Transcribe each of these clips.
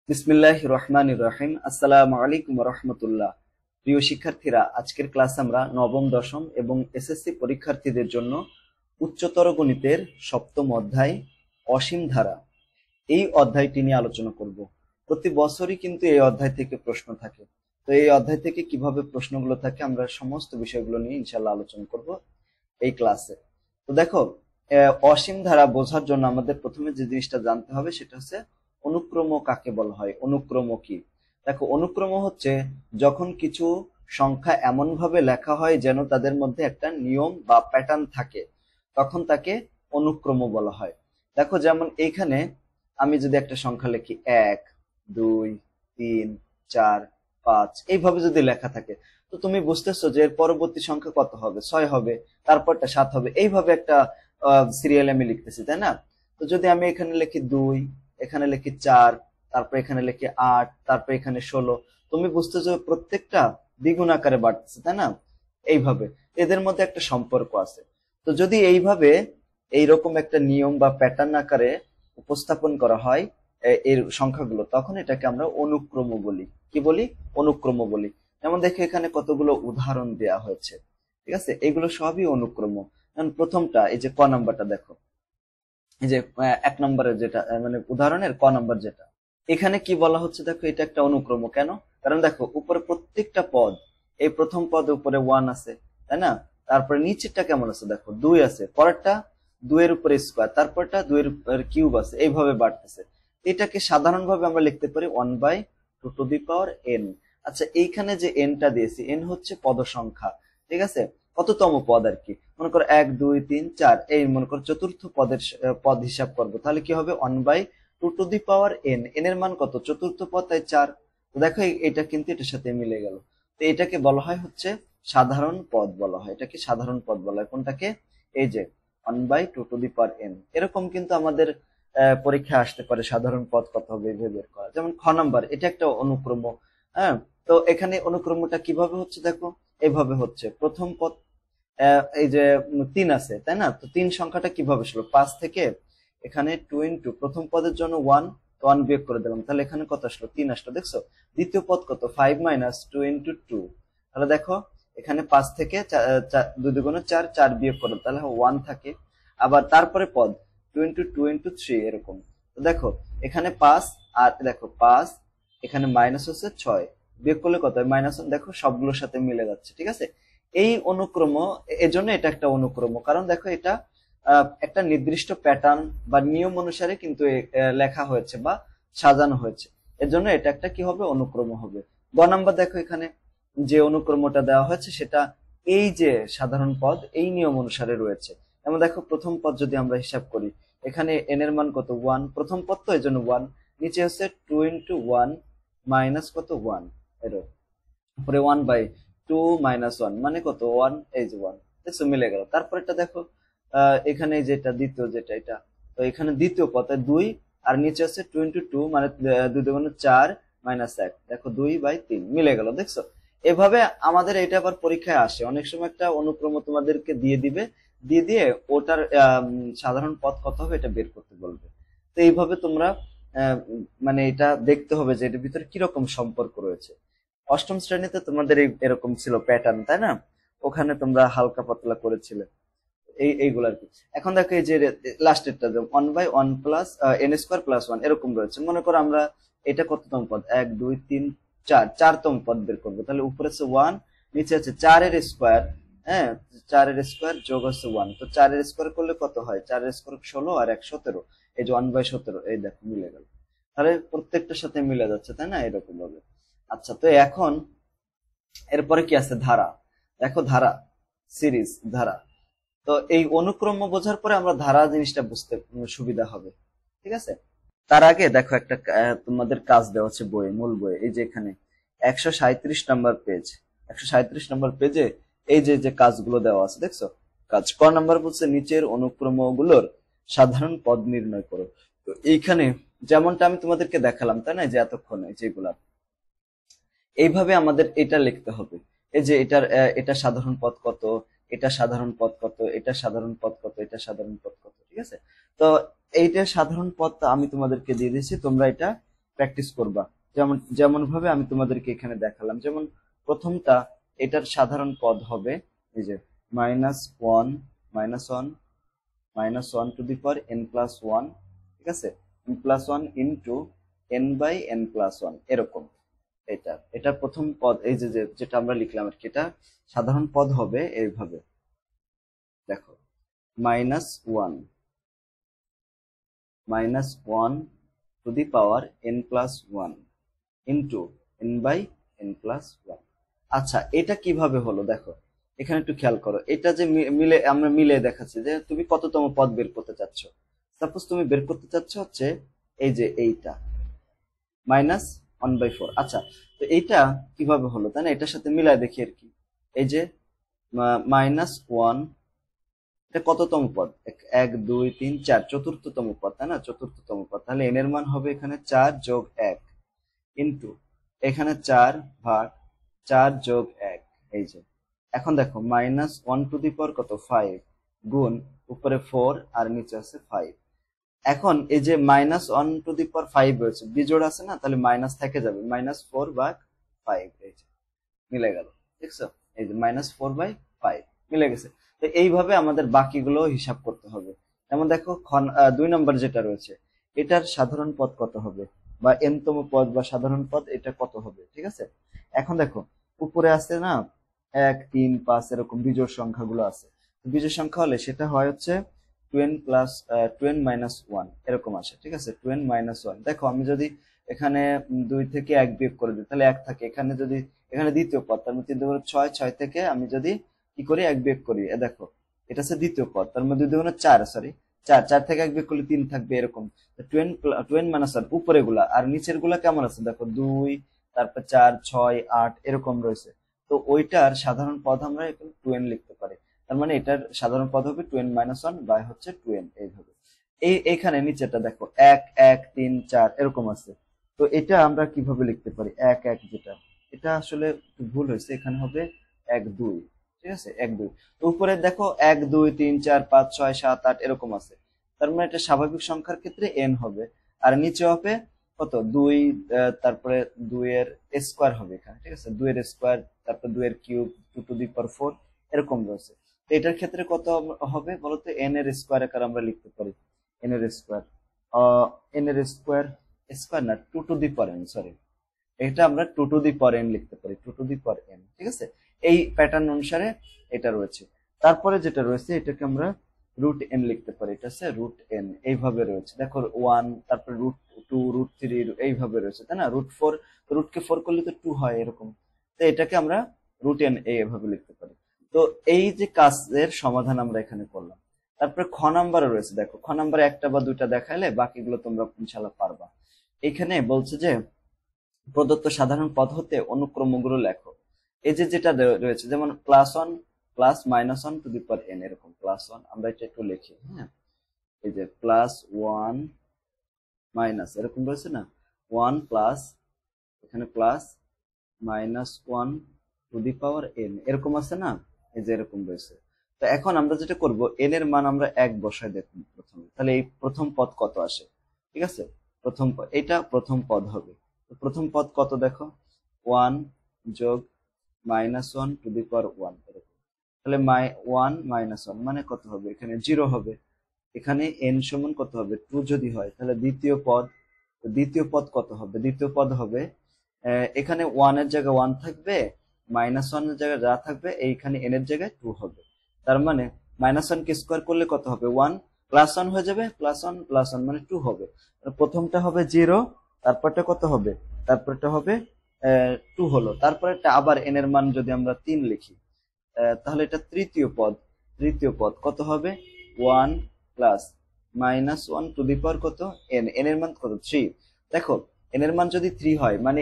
বিসমিল্লাহির রহমানির রহিম। আসসালামু আলাইকুম ওয়া রাহমাতুল্লাহ। প্রিয় শিক্ষার্থীরা, আজকের ক্লাস আমরা নবম, দশম এবং এসএসসি পরীক্ষার্থীদের জন্য উচ্চতর গণিতের সপ্তম অধ্যায় অসীম ধারা, এই অধ্যায়টি নিয়ে আলোচনা করব। প্রতি বছরই কিন্তু এই অধ্যায় থেকে প্রশ্ন থাকে। তো এই অধ্যায় থেকে কিভাবে প্রশ্নগুলো থাকে আমরা সমস্ত বিষয়গুলো নিয়ে ইনশাআল্লাহ আলোচনা করব এই ক্লাসে। তো দেখো, অসীম ধারা বোঝার জন্য আমাদের প্রথমে যে জিনিসটা জানতে হবে সেটা হচ্ছে অনুক্রম কাকে বলা হয়। অনুক্রম কি? দেখো, অনুক্রম হচ্ছে যখন কিছু সংখ্যা এমন ভাবে লেখা হয় যেন তাদের মধ্যে একটা নিয়ম বা প্যাটার্ন থাকে, তখন তাকে অনুক্রম বলা হয়। দেখো, যেমন এইখানে আমি যদি একটা সংখ্যা লিখি 1, 2, 3, 4, 5 এইভাবে যদি লেখা থাকে, তো তুমি বুঝতেছো যে এর পরবর্তী সংখ্যা কত হবে, 6 হবে, তারপরটা 7 হবে, এইভাবে একটা সিরিয়ালে আমি লিখতেছি, তাই না? তো যদি আমি এখানে লিখি 2, এখানে লিখি 4, তারপর এখানে লিখি 8, তারপর এখানে 16, তুমি বুঝতেছো প্রত্যেকটা দ্বিগুণ আকারে বাড়তেছে, তাই না? এইভাবে এদের মধ্যে একটা সম্পর্ক আছে। তো যদি এইভাবে এইরকম একটা নিয়ম বা প্যাটার্ন আকারে উপস্থাপন করা হয় এর সংখ্যাগুলো, তখন এটাকে আমরা অনুক্রম বলি। কি বলি? অনুক্রম বলি। যেমন দেখো, এখানে কতগুলো উদাহরণ দেয়া হয়েছে, ঠিক আছে? এগুলো সবই অনুক্রম। যেমন প্রথমটা, এই যে ক নাম্বারটা দেখো, এই যে 1 নম্বরের যেটা মানে উদাহরণের ক নাম্বার যেটা, এখানে কি বলা হচ্ছে দেখো, এটা একটা অনুক্রম। কেন? কারণ দেখো, উপরে প্রত্যেকটা পদ, এই প্রথম পদে উপরে 1 আছে, তাই না? তারপরে নিচেরটা কেমন আছে দেখো, 2 আছে, পরেরটা 2 এর উপরে স্কোয়ার, তারপরটা 2 এর উপরে কিউব আছে, এইভাবে বাড়তেছে। এটাকে সাধারণভাবে আমরা লিখতে পারি 1/2n। আচ্ছা, এইখানে যে এনটা দিয়েছি, এন হচ্ছে পদ সংখ্যা, ঠিক আছে? কততম পদ আর কি, মনে করো 1, 2, 3, 4, এই মনে করো চতুর্থ পদের পদ হিসাব করবো, তাহলে কি হবে 1/2n। এন এর মান কত? চতুর্থ পদ, তাই 4। তো দেখো, এটা কিন্তু এটার সাথে মিলে গেল। তো এটাকে বলা হয় হচ্ছে সাধারণ পদ বলা হয়। এটাকে সাধারণ পদ বলা হয়। কোনটাকে? এই যে 1/2n। এরকম কিন্তু আমাদের পরীক্ষায় আসতে পারে, সাধারণ পদ কত হবে এইভাবে বের করা। যেমন খ নাম্বার, এটা একটা অনুক্রম। হ্যাঁ, তো এখানে অনুক্রমটা কিভাবে হচ্ছে দেখো, এইভাবে হচ্ছে। প্রথম পদ এই যে 3 আছে, তাই না? তো 3 সংখ্যাটা কিভাবে ছিল, 5 থেকে এখানে 2 ইন্টু প্রথম পদের জন্য 1, তো 1 বিয়োগ করে দিলাম, তাহলে এখানে কত আসলো? 3 আসলো। দেখছো, দ্বিতীয় পদ কত? 5 মাইনাস 2 ইন্টু 2, তাহলে দেখো এখানে 5 থেকে 2 দুগুণে 4, 4 বিয়োগ করো, তাহলে 1 থাকে। আবার তারপরে পদ 2 ইন্টু 2 ইন্টু 3, এরকম। তো দেখো এখানে 5, আর দেখো 5, এখানে মাইনাস হচ্ছে 6, বিয়োগ করলে কত? -1। দেখো সবগুলোর সাথে মিলে যাচ্ছে, ঠিক আছে? এই অনুক্রম, এজন্য এটা একটা অনুক্রম। কারণ দেখো, এটা একটা নির্দিষ্ট প্যাটার্ন বা নিয়ম অনুসারে কিন্তু লেখা হয়েছে বা সাজানো হয়েছে। এর জন্য এটা একটা কি হবে? অনুক্রম হবে। গ নাম্বার দেখো, এখানে যে অনুক্রমটা দেওয়া হয়েছে সেটা এই যে সাধারণ পদ, এই নিয়ম অনুসারে রয়েছে। যেমন দেখো, প্রথম পদ যদি আমরা হিসাব করি, এখানে এন এর মান কত? 1, প্রথম পদ তো এই জন্য 1, নিচে হচ্ছে 2 ইন্টু 1 মাইনাস কত? 1, এর উপরে 1/2 মাইনাস 1 মানে কত? 1, এই যে 1। দেখছো, মিলে গেল। তারপরটা দেখো, এখানে যেটা দ্বিতীয়, যেটা এটা, তো এখানে দ্বিতীয় পদ 2, আর নিচে আছে 2 ইন্টু 2 মানে 2 দুগুণে 4 মাইনাস 1, দেখো 2/3 মিলে গেল। দেখছো, এভাবে আমাদের এটা আবার পরীক্ষায় আসে। অনেক সময় একটা অনুক্রম তোমাদেরকে দিয়ে দিবে, দিয়ে দিয়ে ওটার সাধারণ পদ কত হবে এটা বের করতে বলবে। তো এইভাবে তোমরা মানে এটা দেখতে হবে যে এটার ভিতরে কিরকম সম্পর্ক রয়েছে। অষ্টম শ্রেণীতে তোমাদের এরকম ছিল প্যাটার্ন, তাই না? ওখানে তোমরা হালকা পাতলা করেছিলে এইগুলো আর কি। এখন দেখো, এই যে লাস্টেরটা 1/1 প্লাস n স্কোয়ার প্লাস 1 এরকম রয়েছে। মনে করো আমরা এটা কততম পদ? 1, 2, 3, 4, 4তম পদ বের করবো। তাহলে উপরে আছে 1, নিচে আছে 4 এর স্কোয়ার। হ্যাঁ, 4 এর স্কোয়ার যোগ হচ্ছে 1, তো 4 এর স্কোয়ার করলে কত হয়? 4 এর স্কোয়ার 16 আর 1 17, এই যে 1/17, এই দেখো মিলে গেল। তাহলে প্রত্যেকটার সাথে মিলে যাচ্ছে, তাই না? এরকম ভাবে। আচ্ছা, তো এখন এরপরে কি আছে? ধারা। দেখো, ধারা, সিরিজ, ধারা। তো এই অনুক্রম বোঝার পরে আমরা ধারা জিনিসটা বুঝতে সুবিধা হবে, ঠিক আছে? তার আগে দেখো, একটা তোমাদের কাজ দেওয়া হচ্ছে বইয়ে, মূল বইয়ে, এই যে এখানে 137 নম্বর পেজ, 137 নম্বর পেজে এই যে যে কাজগুলো দেওয়া আছে, দেখছো? কাজ ক নাম্বার বলছে নিচের অনুক্রম গুলোর সাধারণ পদ নির্ণয় করো। তো এইখানে যেমনটা আমি তোমাদেরকে দেখালাম, তাই না, যে এতক্ষণে যেগুলা, এইভাবে আমাদের এটা লিখতে হবে। এই যে এটার এটা সাধারণ পদ কত, এটা সাধারণ পদ কত, এটা সাধারণ পদ কত, এটা সাধারণ পদ কত, ঠিক আছে? তো এইটা সাধারণ পদটা আমি তোমাদেরকে দিয়ে দিয়েছি, তোমরা এটা প্র্যাকটিস করবা। যেমন যেমন ভাবে আমি তোমাদেরকে এখানে দেখালাম, যেমন প্রথমটা এটার সাধারণ পদ হবে এই যে -1 -1 to the power n plus 1, ঠিক আছে, n plus 1 into n by n plus 1 এরকম। এটার প্রথম পদ এই যে যেটা আমরা লিখলাম আর কি, এটা সাধারণ পদ হবে এইভাবে, দেখো -1 to the power n plus 1 into n by n plus 1। আচ্ছা, এটা কিভাবে হলো দেখো, এখানে একটু খেয়াল করো, এটা যে আমরা মিলে দেখাচ্ছি যে তুমি কততম পদ বের করতে চাচ্ছ। সাপোজ তুমি বের করতে চাচ্ছ হচ্ছে এই যে এইটা -1/4। আচ্ছা, তো এইটা কিভাবে হলো তাই না, এটার সাথে মিলায় দেখি আর কি। এই যে -1, এটা কততম পদ? 1 2 3 4, চতুর্থতম পদ তাই না, চতুর্থতম পদ। তাহলে n এর মান হবে এখানে 4 যোগ 1 ইন্টু এখানে 4 ভাগ 4 যোগ 1। এই যে এখন দেখো -1 টু দি পাওয়ার কত 5 গুণ উপরে 4 আর নিচে আছে 5। এখন এই যে -1 টু দি পাওয়ার 5 রয়েছে, বিজোড় আছে না, তাহলে মাইনাস থেকে যাবে, -4 ভাগ 5। এই যে মিলে গেল, দেখছো, এই যে -4/5 মিলে গেছে। তো এইভাবে আমাদের বাকিগুলো হিসাব করতে হবে। যেমন দেখো 2 নম্বর যেটা রয়েছে, এটার সাধারণ পদ কত হবে, বা n-তম পদ বা সাধারণ পদ এটা কত হবে, ঠিক আছে। এখন দেখো উপরে আছে না 1 3 5 এরকম বিজোড় সংখ্যাগুলো আছে, বিজোড় সংখ্যা হলে সেটা হয় হচ্ছে 2n প্লাস 2n মাইনাস 1 এরকম আসে, ঠিক আছে, 2n মাইনাস 1। দেখো আমি যদি এখানে 2 থেকে 1 বিয়োগ করে দিই তাহলে 1 থাকে, এখানে যদি এখানে দ্বিতীয় পদ, তার মধ্যে 3 6 6 থেকে আমি যদি কি করি 1 বিয়োগ করি, দেখো এটা হচ্ছে দ্বিতীয় পদ, তার মধ্যে 2 4 সরি 4 4 থেকে 1 বিয়োগ করলে 3 থাকবে এরকম। 2n মাইনাস 1 উপরে গুলা, আর নিচের গুলা কেমন আছে দেখো 2 তারপর 4 6 8 এরকম রয়েছে। তো ওইটার সাধারণ পদ আমরা এখানে 2n লিখতে পারি, তার মানে এটার সাধারণ পদ হবে 2n মাইনাস 1 বাই হচ্ছে 2n এইভাবে। এইখানে নিচেটা দেখো 1 1 3 4 এরকম আছে, তো এটা আমরা কিভাবে লিখতে পারি 1 1, যেটা এটা আসলে একটু ভুল হয়েছে, এখানে হবে 1 2, ঠিক আছে 1 2। তো উপরে দেখো 1 2 3 4 5 6 7 8 এরকম আছে, তার মানে এটা স্বাভাবিক সংখ্যার ক্ষেত্রে n হবে। আর নিচে হবে কত 2, তারপরে 2 এর স্কয়ার হবে এখানে, ঠিক আছে 2 এর স্কয়ার, তারপর 2 এর কিউব 2 টু দি পাওয়ার 4 এরকম রয়েছে। তো এটার ক্ষেত্রে কত হবে বলতো, n এর স্কয়ার আকারে আমরা লিখতে পারি, n এর স্কয়ার n এর স্কয়ার স্কয়ার না 2 two the power n, sorry, এটা আমরা 2 টু দি পাওয়ার n লিখতে পারি, 2 টু দি পাওয়ার n, ঠিক আছে। এই প্যাটার্ন অনুসারে এটা রয়েছে। তারপরে যেটা রয়েছে এটাকে আমরা রুট n লিখতে পারি, এটা আছে রুট n এইভাবে রয়েছে। দেখো 1 তারপরে √2 √3 এইভাবে রয়েছে তাই না, √4, রুটকে 4 করলে তো 2 হয় এরকম। তো এটাকে আমরা রুট n এইভাবে লিখতে পারি। তো এই যে কাজের সমাধান আমরা এখানে করলাম। তারপরে খ নাম্বারে রয়েছে, দেখো খ নাম্বারে একটা বা দুইটা দেখাইলে বাকিগুলো তোমরা ইনশাআল্লাহ পারবা। এখানে বলছে যে প্রদত্ত সাধারণ পদ হতে অনুক্রমগুলো লেখো। এই যে যেটা রয়েছে যেমন +1 plus -1 to the power n এরকম, +1 আমরা এটা একটু লিখি, হ্যাঁ, এই যে +1 মাইনাস এরকম রয়েছে না, 1 প্লাস এখানে plus -1 to the power n এরকম আছে না, এই যে এরকম রয়েছে। তো এখন আমরা যেটা করব n এর মান আমরা 1 বসায় দেখুন প্রথমে, তাহলে এই প্রথম পদ কত আসে, ঠিক আছে, প্রথম পদ এটা প্রথম পদ হবে। তো প্রথম পদ কত দেখো 1 যোগ -1 টু দি পাওয়ার 1 এরকম, তাহলে 1 -1 মানে কত হবে, এখানে 0 হবে। এখানে n সমান কত হবে 2 যদি হয়, তাহলে দ্বিতীয় পদ, দ্বিতীয় পদ কত হবে, দ্বিতীয় পদ হবে এখানে 1 এর জায়গায় 1 থাকবে, -1 এর জায়গায় যা থাকবে এইখানে n এর জায়গায় 2 হবে। তার মানে -1 কে স্কয়ার করলে কত হবে 1 +1 হয়ে যাবে, +1 মানে 2 হবে। প্রথমটা হবে 0, তারপরটা কত হবে, তারপরটা হবে 2 হলো, তারপরেরটা আবার n এর মান যদি আমরা 3 লিখি, তাহলে এটা তৃতীয় পদ, তৃতীয় পদ কত হবে 1 প্লাস -1 টু দি পাওয়ার কত n, n এর মান কত 3। দেখো n এর মান যদি 3 হয় মানে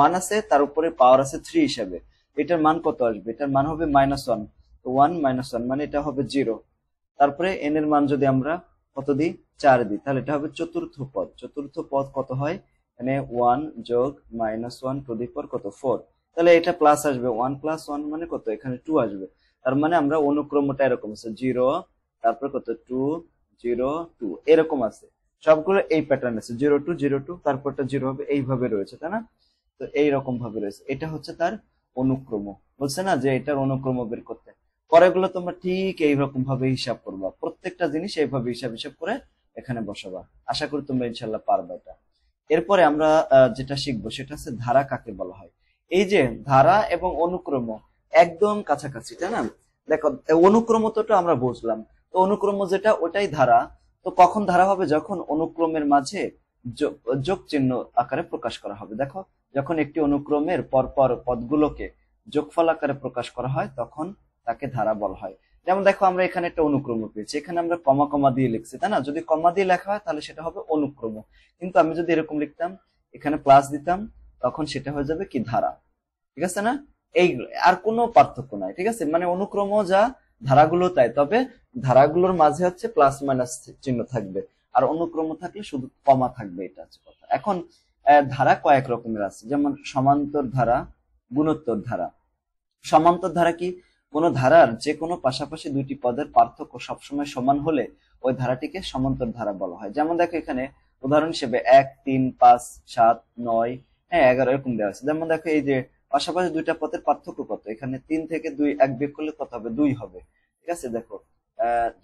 1 আছে তার উপরে পাওয়ার আছে 3 হিসাবে, এটার মান কত আসবে, এটার মান হবে -1, তো 1 -1 মানে এটা হবে 0। তারপরে n এর মান যদি আমরা কত দিই 4 দিই, তাহলে এটা হবে চতুর্থ পদ। চতুর্থ পদ কত হয়, মানে 1 যোগ -1 টু দি পাওয়ার কত 4, তাহলে এটা প্লাস আসবে, 1 + 1 মানে কত, এখানে 2 আসবে। তার মানে আমরা অনুক্রমটা এরকম আছে 0 তারপর কত 2 0 2 এরকম আছে। সবগুলো এই প্যাটার্ন আছে, 0 2 0 2, তারপরটা 0 হবে, এইভাবে রয়েছে, তাই না? তো এইরকম ভাবে রয়েছে, এটা হচ্ছে তার অনুক্রম। বলছে না যে এটার অনুক্রম বের করতে। পরেগুলো তোমরা ঠিক এইরকম ভাবে হিসাব করবা, প্রত্যেকটা জিনিস এইভাবে হিসাব হিসাব করে এখানে বসাবা। আশা করি তোমরা ইনশাল্লাহ পারবা এটা। এরপরে আমরা যেটা শিখবো সেটা হচ্ছে ধারা কাকে বলা হয়। এই যে ধারা এবং অনুক্রম একদম কাছাকাছি, তাই না? দেখো, অনুক্রম তো আমরা বুঝলাম, তো অনুক্রম যেটা ওটাই ধারা। তো কখন ধারা হবে? যখন অনুক্রমের মাঝে যোগ চিহ্ন আকারে প্রকাশ করা হবে। দেখো, যখন একটি অনুক্রমের পরপর পদগুলোকে যোগফল আকারে প্রকাশ করা হয় তখন তাকে ধারা বলা হয়। যেমন দেখো, আমরা এখানে একটা অনুক্রম পেয়েছি, এখানে আমরা কমা কমা দিয়ে লিখছি, তাই না? যদি কমা দিয়ে লেখা হয় তাহলে সেটা হবে অনুক্রম, কিন্তু আমি যদি এরকম লিখতাম, এখানে প্লাস দিতাম, তখন সেটা হয়ে যাবে কি ধারা। ঠিক আছে না? এই আর কোনো পার্থক্য নাই, ঠিক আছে? মানে অনুক্রম যা, ধারাগুলো তাই, তবে ধারাগুলোর মাঝে হচ্ছে প্লাস মাইনাস চিহ্ন থাকবে, আর অনুক্রম থাকলে শুধু কমা থাকবে, এটা হচ্ছে কথা। এখন ধারা কয়েক রকমের আছে, যেমন সমান্তর ধারা, গুণোত্তর ধারা। সমান্তর ধারা কি? কোন ধারার যে কোনো পাশাপাশি দুইটি পদের পার্থক্য সবসময় সমান হলে ওই ধারাটিকে সমান্তর ধারা বলা হয়। যেমন দেখো, এখানে উদাহরণ হিসেবে 1 3 5 7 9 হ্যাঁ 11 এরকম দেওয়া আছে। যেমন দেখো, এই যে পাশাপাশি দুইটা পদের পার্থক্য কত, এখানে 3 থেকে 2 এক বিয়োগ করলে কত হবে? 2 হবে। ঠিক আছে, দেখো,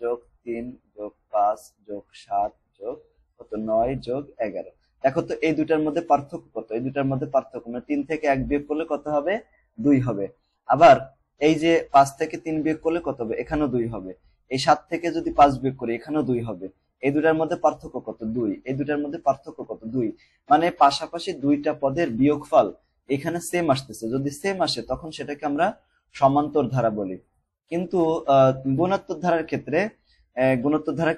যোগ 3 যোগ 5 যোগ 7 যোগ কত 9 যোগ 11। দেখো তো এই দুইটার মধ্যে পার্থক্য কত? এই দুইটার মধ্যে পার্থক্য মানে 3 থেকে 1 বিয়োগ করলে কত হবে? 2 হবে। আবার এই যে 5 থেকে 3 বিয়োগ করলে কত হবে? এখানেও 2 হবে। এই 7 থেকে যদি 5 বিয়োগ করি, এখানেও 2 হবে। এই দুটার মধ্যে পার্থক্য কত? 2। এই দুটার মধ্যে পার্থক্য কত? 2। মানে পাশাপাশি দুইটা পদের বিয়োগফল এখানে সেম আসতেছে, যদি সেম আসে তখন সেটাকে আমরা সমান্তর ধারা বলি। কিন্তু গুণোত্তর ধারার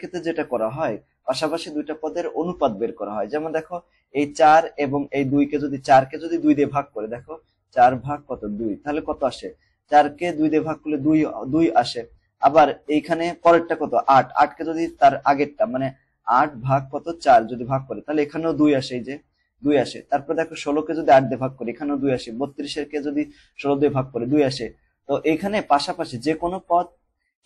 ক্ষেত্রে যেটা করা হয়, পাশাপাশি দুইটা পদের অনুপাত বের করা হয়। যেমন দেখো, এই 4 এবং এই 2 কে যদি 4 কে যদি 2 দিয়ে ভাগ করে, দেখো 4 ভাগ কত? 2, তাহলে কত আসে? 4 কে 2 দিয়ে ভাগ করলে 2 2 আসে। আবার এইখানে পরেরটা কত? 8, 8 কে যদি তার আগেরটা মানে 8 ভাগ কত? 4 যদি ভাগ করে, তাহলে এখানেও 2 আসে, এই যে 2 আসে। তারপর দেখো, 16 কে যদি 8 দিয়ে ভাগ করি, এখানেও 2 আসে। 32 এর কে যদি 16 দিয়ে ভাগ করে, 2 আসে। তো এখানে পাশাপাশি যে কোনো পদ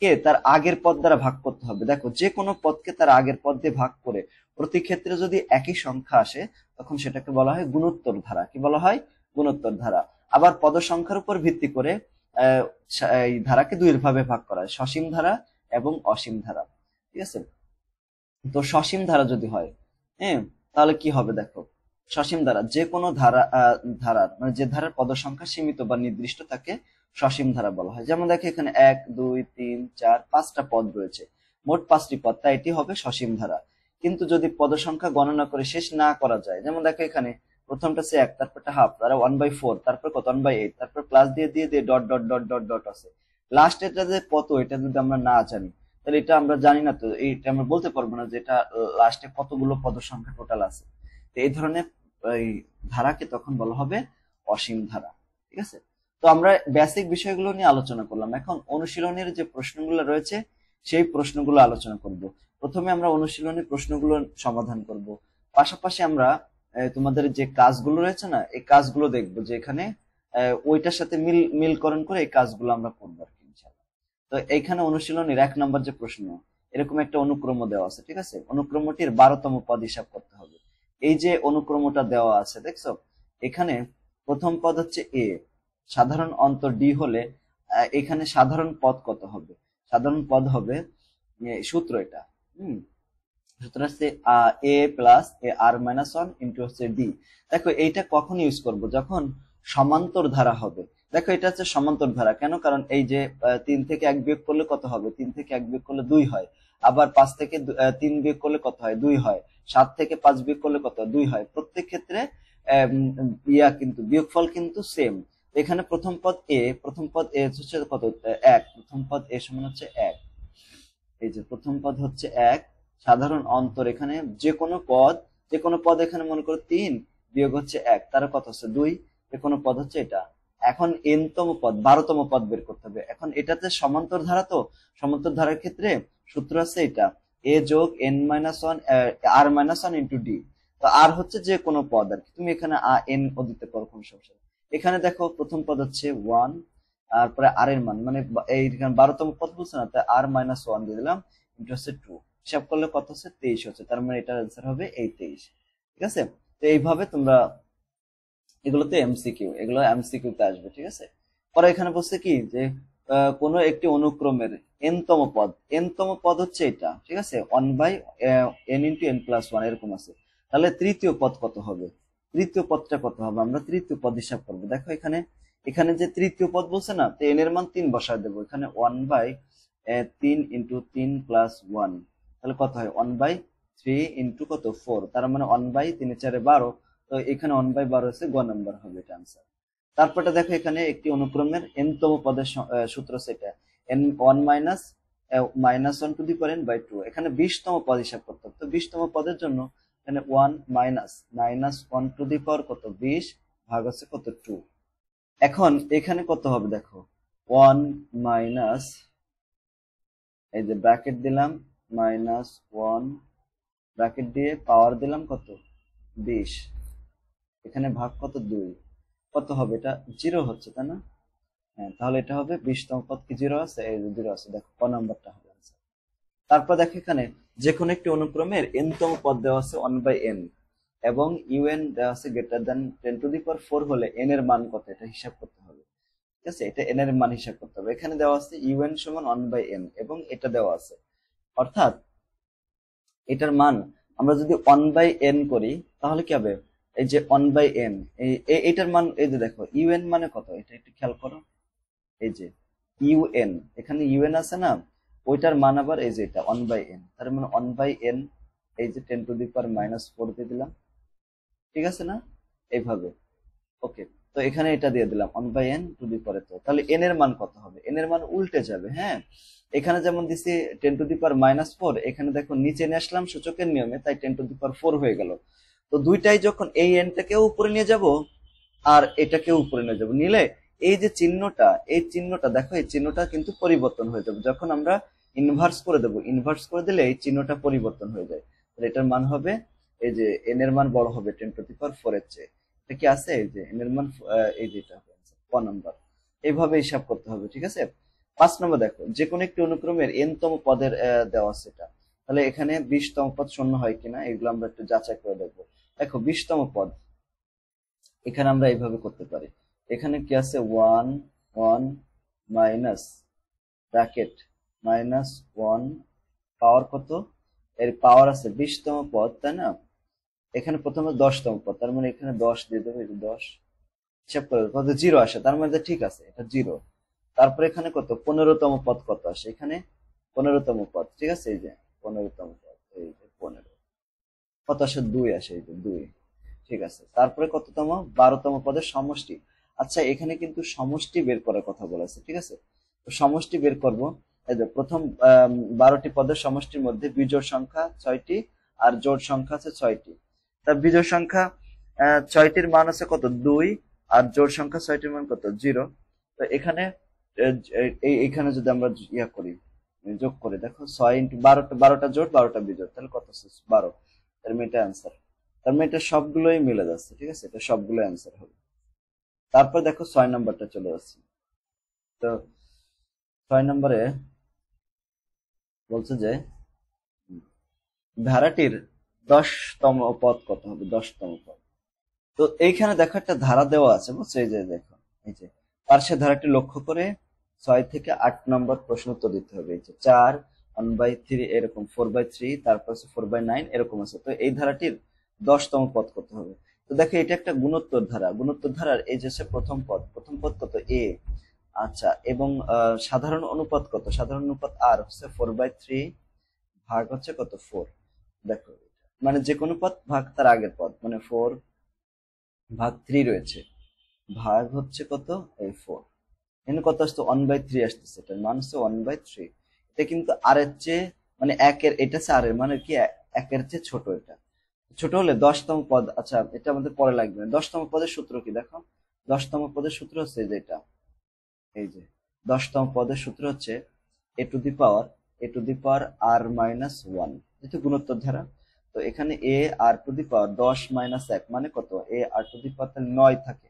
কে তার আগের পদ দ্বারা ভাগ করতে হবে। দেখো, যে কোনো পদকে তার আগের পদ দিয়ে ভাগ করে প্রতি ক্ষেত্রে যদি একই সংখ্যা আসে তখন সেটাকে বলা হয় গুণোত্তর ধারা। কি বলা হয়? গুণোত্তর ধারা। আবার পদ সংখ্যার উপর ভিত্তি করে আহ, এই ধারাকে দুই ভাবে ভাগ করা হয়, সসীম ধারা এবং অসীম ধারা। ঠিক আছে? তো সসীম ধারা যদি হয়, হ্যাঁ, তাহলে কি হবে? দেখো, সসীম ধারা যে কোনো ধারার মানে যে ধারার পদ সংখ্যা সীমিত বা নির্দিষ্ট তাকে সসীম ধারা বলা হয়। যেমন দেখো, এখানে 1 2 3 4 5টা পদ রয়েছে, মোট 5টি পদ, তাই এটি হবে সসীম ধারা। কিন্তু যদি পদ সংখ্যা গণনা করে শেষ না করা যায়, যেমন দেখো এখানে প্রথমটা হচ্ছে 1, তারপরটা হাফ, তারপর 1/4, তারপর কত 1/8, তারপর প্লাস দিয়ে দিয়ে দিয়ে dot dot dot dot dot আছে, লাস্ট এটা যে কত এটা যদি আমরা না জানি, তাহলে এটা আমরা জানি না, তো এইটা আমরা বলতে পারবো না যে এটা লাস্টে কতগুলো পদ সংখ্যা টোটাল আছে। তো এই ধরনের এই ধারাকে তখন বলা হবে অসীম ধারা। ঠিক আছে? তো আমরা বেসিক বিষয়গুলো নিয়ে আলোচনা করলাম, এখন অনুশীলনের যে প্রশ্নগুলো রয়েছে সেই প্রশ্নগুলো আলোচনা করব। প্রথমে আমরা অনুশীলনী প্রশ্নগুলো সমাধান করব, পাশাপাশি আমরা তোমাদের যে কাজগুলো রয়েছে না, এই কাজগুলো দেখবো, যে এখানে ওইটার সাথে মিলকরণ করে এই কাজগুলো আমরা করবো আর কি, ইনশাআল্লাহ। তো এইখানে অনুশীলনীর 1 নম্বর যে প্রশ্ন, এরকম একটা অনুক্রম দেওয়া আছে, ঠিক আছে? অনুক্রমটির 12তম পদ হিসাব করতে হবে। এই যে অনুক্রমটা দেওয়া আছে দেখছো, এখানে প্রথম পদ হচ্ছে এ, সাধারণ অন্তর ডি হলে এখানে সাধারণ পদ কত হবে? সাধারণ পদ হবে, সূত্র এটা, হম সূত্র হচ্ছে এ প্লাস এ আর মাইনাস ওয়ান ইন্টু হচ্ছে ডি। দেখো, এইটা কখন ইউজ করব? যখন সমান্তর ধারা হবে। দেখো, এটা হচ্ছে সমান্তর ধারা, কেন? কারণ এই যে 3 থেকে 1 বিয়োগ করলে কত হবে? 3 থেকে 1 বিয়োগ করলে 2 হয়। আবার 5 থেকে 3 বিয়োগ করলে কত হয়? 2 হয়। 7 থেকে 5 বিয়োগ করলে কত? 2 হয়। প্রত্যেক ক্ষেত্রে কিন্তু বিয়োগফল কিন্তু সেম। এখানে প্রথম পদ এ, প্রথম পদ এ হচ্ছে কত? 1। প্রথম পদ এ সমান হচ্ছে 1। এই যে প্রথম পদ হচ্ছে 1, সাধারণ অন্তর এখানে যে কোনো পদ এখানে মনে করো 3 বিয়োগ হচ্ছে 1, তার কত হচ্ছে 2, যে কোনো পদ হচ্ছে এটা। এখন n তম পদ 12তম পদ বের করতে হবে। এখন এটাতে সমান্তর ধারা, তো সমান্তর ধারার ক্ষেত্রে সূত্র আছে এটা, a যোগ n মাইনাস ওয়ান আর মাইনাস ওয়ান ইন্টু ডি। তো আর হচ্ছে যে কোনো পদ আর কি, তুমি এখানে n ও দিতে পারো, কোনো সমস্যা নেই। এখানে দেখো, প্রথম পদ হচ্ছে 1, তারপরে আর এর মান মানে এই 12তম পদ বলছে না, তাই আর মাইনাস ওয়ান দিয়ে দিলাম ইন্টু হচ্ছে 2। হিসাব করলে কত হচ্ছে 23 হচ্ছে, তার মানে এটার অ্যান্সার হবে এই 23। ঠিক আছে, তো এইভাবে তোমরা এগুলোতে এমসিকিউ, এগুলো এমসিকিউ তে আসবে। ঠিক আছে, পরে এখানে বলছে কি যে কোনো একটি অনুক্রমের এন তম পদ হচ্ছে এটা। ঠিক আছে, 1/n × n+1 এরকম আছে। তাহলে তৃতীয় পদ কত হবে, তৃতীয় পদটা কত হবে, আমরা তৃতীয় পদ হিসাব করবো। দেখো এখানে এখানে যে তৃতীয় পদ বলছে না, তো এন এর মান 3 বসায় দেবো এখানে, 1/3 × 3+1, তাহলে কত হয় 1/3 কত 4, তার মানে 1/3 × 4 = 12। তো এখানে 1/12 হচ্ছে গ নাম্বার হবে এটা আনসার। তারপরটা দেখো এখানে একটি অনুক্রমের এন তম পদের সূত্র সেটা n1 - (-1) এখানে 20তম পদ হিসাব করতে হবে। তো 20তম পদের জন্য এখানে 1 - (-1) কত 20 ভাগ হচ্ছে কত 2। এখন এখানে কত হবে দেখো, 1 মাইনাস, এই যে ব্র্যাকেট দিলাম, -1 ব্র্যাকেট দিয়ে পাওয়ার দিলাম কত 20, এখানে ভাগ কত 2, কত হবে এটা 0 হচ্ছে তাই না? হ্যাঁ, তাহলে এটা হবে 20তম পদ কি 0 আছে, এই যে 0 আছে, দেখো ক নাম্বারটা হবে आंसर। তারপর দেখো এখানে যে কোনো একটি অনুক্রমের n তম পদ দেওয়া আছে 1/n এবং un দেওয়া আছে > 10⁴ হলে n এর মান কত এটা হিসাব করতে হবে। ঠিক আছে, এটা n এর মান হিসাব করতে হবে। এখানে দেওয়া আছে un = 1/n এবং এটা দেওয়া আছে, অর্থাৎ এটার মান আমরা যদি 1/n করি তাহলে কি হবে, এই যে 1/n এইটার মান, এই যে দেখো un মানে কত, এটা একটু খেয়াল করো, এই যে un, এখানে un আছে না, ওইটার মান আবার এই যে এটা 1/n, তার মানে 1/n, এই যে 10⁻⁻4 দিয়ে দিলাম। ঠিক আছে না, এইভাবে। ওকে, তো এখানে এটা দিয়ে দিলাম 1/n টু দি পাওয়ার, তো তাহলে n এর মান কত হবে, n এর মান উল্টে যাবে। হ্যাঁ, এখানে যেমন দিছি 10⁻⁻4, এখানে দেখো নিচে নিয়ে আসলাম সূচকের নিয়মে, তাই 10⁻4 হয়ে গেল। তো দুইটাই যখন এই nটাকেও উপরে নিয়ে যাব আর এটাকেও উপরে নিয়ে যাব, নিলে এই যে চিহ্নটা, এই চিহ্নটা দেখো, এই চিহ্নটা কিন্তু পরিবর্তন হয়ে যাবে যখন আমরা ইনভার্স করে দেবো। ইনভার্স করে দিলে এই চিহ্নটা পরিবর্তন হয়ে যায়, তাহলে এটার মান হবে, এই যে n এর মান বড় হবে 10⁻4 এর চেয়ে। এটা কি আছে, এই যে n এর মান, এই যে এটা হবে ক নাম্বার। এইভাবে হিসাব করতে হবে। ঠিক আছে, 5 নম্বর দেখো যে কোনো একটি অনুক্রমের n তম পদের দেওয়া আছে এটা, তাহলে এখানে 20তম পদ শূন্য হয় কিনা এগুলো আমরা একটু যাচাই করে দেখবো। দেখো 20তম পদ এখানে আমরা এইভাবে করতে পারি, এখানে কি আছে 1 1 মাইনাস ব্র্যাকেট -1 পাওয়ার কত, এর পাওয়ার আছে 20তম পদ তাই না, এখানে প্রথমে 10তম পদ, তার মানে এখানে 10 দিয়ে দেবো, এই যে 10 হিসাব করে কত 0 আসে, তার মানে ঠিক আছে এটা 0। তারপরে এখানে কত 15তম পদ কত আসে, এখানে 15তম পদ, ঠিক আছে, এই যে 15তম পদ, এই যে 15 কত আসে 2 আসে, এই যে 2। ঠিক আছে, তারপরে কততম 12তম পদের সমষ্টি। আচ্ছা, এখানে কিন্তু সমষ্টি বের করার কথা বলেছে। ঠিক আছে, তো সমষ্টি বের করব, এই যে প্রথম 12টি পদের সমষ্টির মধ্যে বিজোড় সংখ্যা 6টি আর জোড় সংখ্যা আছে 6টি। তার বিজোড় সংখ্যা 6টির মান আছে কত 2 আর জোড় সংখ্যা 6টির মান কত 0। তো এখানে এইখানে যদি আমরা ইয়া করি, যোগ করে দেখো 6 × 12টা জোড় 12টা বিজোড়, তাহলে কত আছে 12, তার মানে এটা অ্যান্সার। তার মানে এটা সবগুলোই মিলে যাচ্ছে। ঠিক আছে, এটা সবগুলো অ্যান্সার হবে। তারপর দেখো 6 নাম্বারটা চলে আসছে। তো 6 নম্বরে বলছে যে ধারাটির 10তম পদ কত হবে, 10তম পদ। তো এইখানে দেখো একটা ধারা দেওয়া আছে, বুঝছো, এই যে দেখো, এই যে পার্শ্বের ধারাটি লক্ষ্য করে 6 থেকে 8 নম্বর প্রশ্ন উত্তর দিতে হবে। এই যে 4 1/3 এরকম, 4/3, তারপর আছে 4/9 এরকম আছে। তো এই ধারাটির 10তম পদ কত হবে। তো দেখো এটা একটা গুণোত্তর ধারা, গুণোত্তর ধারার এই যে প্রথম পদ, প্রথম পদ কত a। আচ্ছা, এবং সাধারণ অনুপাত কত, সাধারণ অনুপাত r হচ্ছে 4/3 ভাগ হচ্ছে কত 4। দেখো মানে যে কোনো পদ ভাগ তার আগের পদ, মানে 4/3 রয়েছে, ভাগ হচ্ছে কত এই 4, এখানে কত আসছে 1/3 আসতেছে, এটার মান হচ্ছে 1/3। এটা কিন্তু আর এর চেয়ে, মানে একের, এটা হচ্ছে আর এর মানে কি একের চেয়ে ছোট, এটা ছোট হলে 10তম পদ। আচ্ছা, এটা আমাদের পরে লাগবে না। 10তম পদের সূত্র কি দেখো, 10তম পদের সূত্র হচ্ছে যে এটা, এই যে 10তম পদের সূত্র হচ্ছে a⁻r−1, যেহেতু গুণোত্তর ধারা। তো এখানে a r⁻10 - 1 মানে কত, a r⁻ তাহলে 9 থাকে,